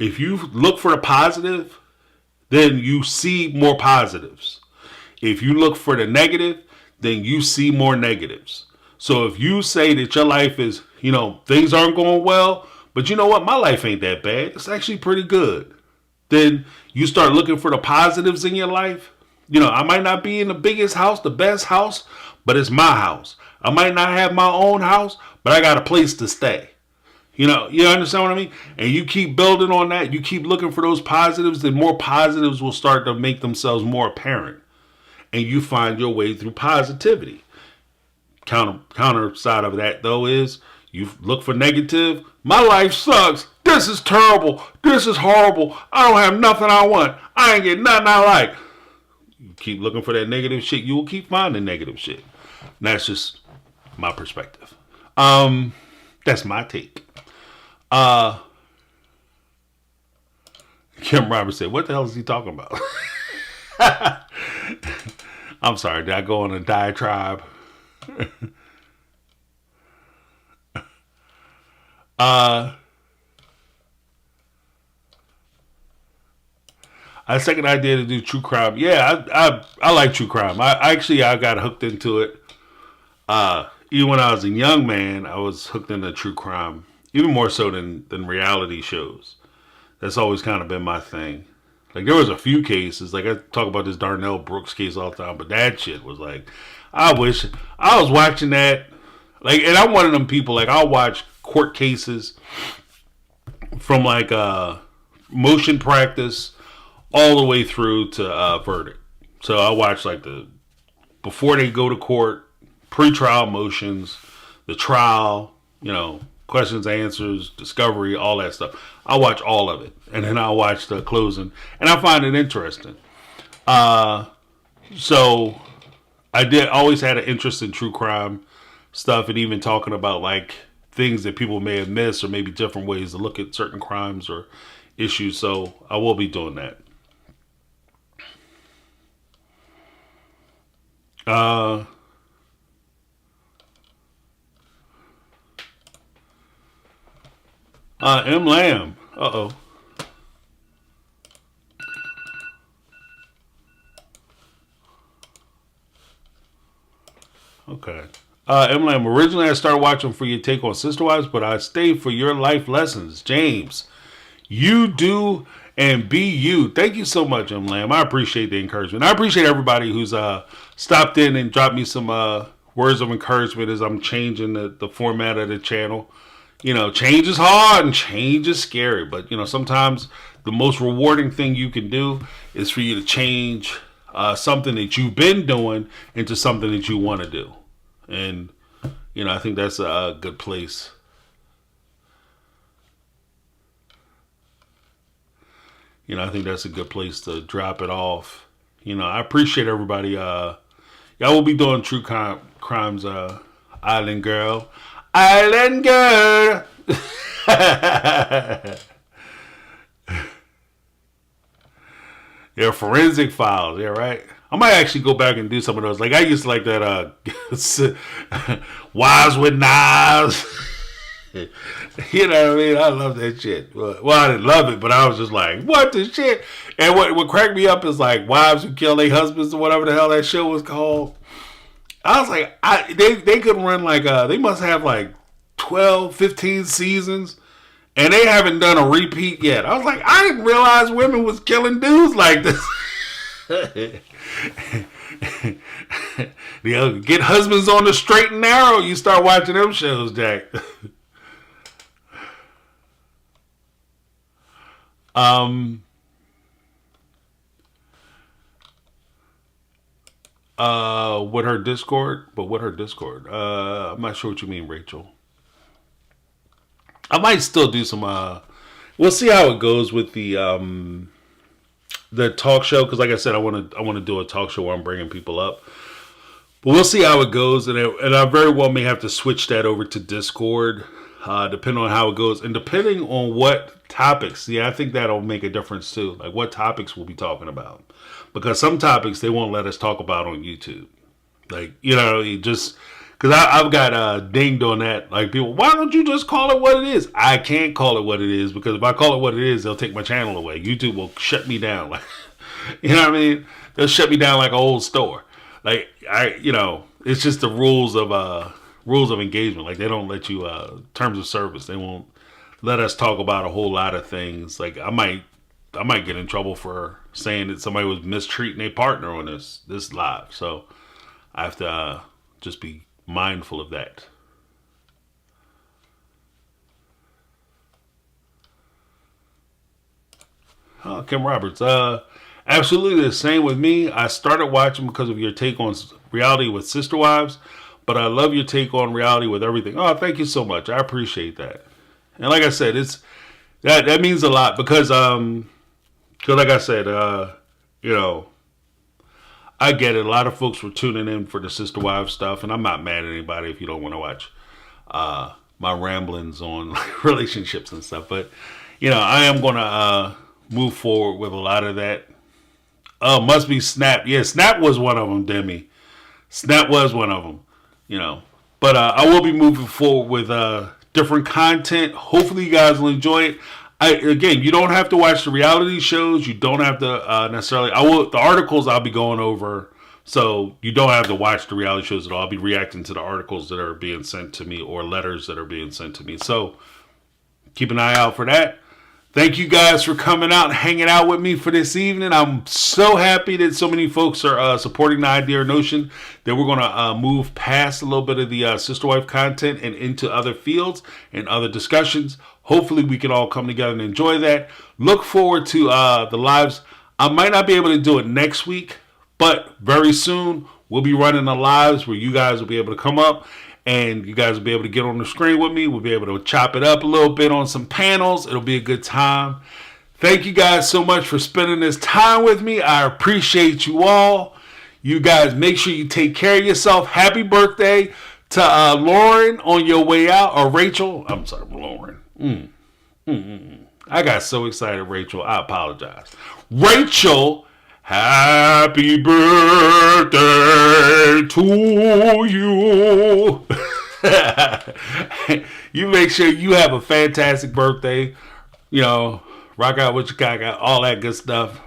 If you look for the positive, then you see more positives. If you look for the negative, then you see more negatives. So if you say that your life is, things aren't going well, but you know what? My life ain't that bad. It's actually pretty good. Then you start looking for the positives in your life. I might not be in the biggest house, the best house, but it's my house. I might not have my own house, but I got a place to stay. You understand what I mean? And you keep building on that. You keep looking for those positives, then more positives will start to make themselves more apparent. And you find your way through positivity. Counter side of that, though, is you look for negative. My life sucks. This is terrible. This is horrible. I don't have nothing I want. I ain't getting nothing I like. You keep looking for that negative shit. You will keep finding negative shit. And that's just my perspective. That's my take. Kim Roberts said, what the hell is he talking about? I'm sorry, did I go on a diatribe? A second idea to do true crime. Yeah, I like true crime. I got hooked into it. Even when I was a young man, I was hooked into true crime. Even more so than reality shows. That's always kind of been my thing. Like, there was a few cases, like I talk about this Darnell Brooks case all the time, but that shit was like, I wish I was watching that. Like, and I'm one of them people, like, I'll watch court cases from like motion practice all the way through to verdict. So I watch like before they go to court, pre-trial motions, the trial, questions, answers, discovery, all that stuff. I watch all of it, and then I watch the closing, and I find it interesting. So I did always had an interest in true crime stuff, and even talking about like things that people may have missed, or maybe different ways to look at certain crimes or issues. So I will be doing that. M Lamb. Uh-oh. Okay. M Lamb, originally I started watching for your take on Sister Wives, but I stayed for your life lessons. James, you do and be you. Thank you so much, M Lamb. I appreciate the encouragement. I appreciate everybody who's stopped in and dropped me some words of encouragement as I'm changing the format of the channel. Change is hard and change is scary, but sometimes the most rewarding thing you can do is for you to change something that you've been doing into something that you want to do. And I think that's a good place. I think that's a good place to drop it off. I appreciate everybody. Y'all will be doing True Crimes Island Girl. Island Girl. Yeah, Forensic Files. Yeah, right. I might actually go back and do some of those. Like I used to like that Wives with Knives. You know what I mean? I love that shit. Well, I didn't love it, but I was just like, what the shit? And what cracked me up is like wives who kill their husbands or whatever the hell that show was called. I was like, they could run like, they must have like 12, 15 seasons, and they haven't done a repeat yet. I was like, I didn't realize women was killing dudes like this. Get husbands on the straight and narrow. You start watching them shows, Jack. With her Discord, I'm not sure what you mean, Rachel. I might still do some. We'll see how it goes with the talk show, because like I said, I want to do a talk show where I'm bringing people up. But we'll see how it goes, and I very well may have to switch that over to Discord, depending on how it goes, and depending on what topics. Yeah, I think that'll make a difference too. Like what topics we'll be talking about, because some topics they won't let us talk about on YouTube. Like you just because I've got dinged on that. Like people, why don't you just call it what it is? I can't call it what it is, because if I call it what it is, they'll take my channel away. YouTube will shut me down. Like you know what I mean? They'll shut me down like an old store. Like it's just the rules of engagement. Like they don't let you terms of service. They won't let us talk about a whole lot of things. Like I might get in trouble for saying that somebody was mistreating a partner on this live. So I have to just be mindful of that. Oh, Kim Roberts. Absolutely the same with me. I started watching because of your take on reality with Sister Wives, but I love your take on reality with everything. Oh, thank you so much. I appreciate that. And like I said, it's that means a lot, because like I said, I get it. A lot of folks were tuning in for the Sister Wives stuff, and I'm not mad at anybody if you don't want to watch my ramblings on relationships and stuff. But I am gonna move forward with a lot of that. Oh, must be Snap. Yeah, Snap was one of them, Demi. Snap was one of them. But I will be moving forward with different content. Hopefully, you guys will enjoy it. Again, you don't have to watch the reality shows. You don't have to necessarily. The articles I'll be going over, so you don't have to watch the reality shows at all. I'll be reacting to the articles that are being sent to me, or letters that are being sent to me. So keep an eye out for that. Thank you guys for coming out and hanging out with me for this evening. I'm so happy that so many folks are supporting the idea or notion that we're going to move past a little bit of the sister wife content and into other fields and other discussions. Hopefully we can all come together and enjoy that. Look forward to the lives I might not be able to do it next week, but very soon we'll be running the lives where you guys will be able to come up and you guys will be able to get on the screen with me. We'll be able to chop it up a little bit on some panels. It'll be a good time. Thank you guys so much for spending this time with me. I appreciate you all. You guys make sure you take care of yourself. Happy birthday to Lauren on your way out. Or Rachel. I'm sorry, Lauren. I got so excited, Rachel. I apologize. Rachel, happy birthday to you. You make sure you have a fantastic birthday. You know, rock out what you got, all that good stuff.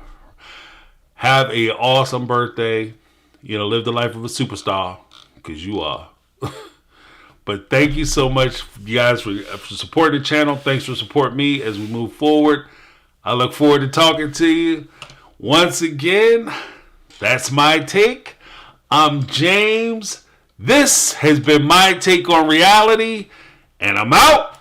Have a awesome birthday. You know, live the life of a superstar, because you are. But thank you so much, you guys, for supporting the channel. Thanks for supporting me as we move forward. I look forward to talking to you. Once again, that's my take. I'm James. This has been My Take on Reality, and I'm out.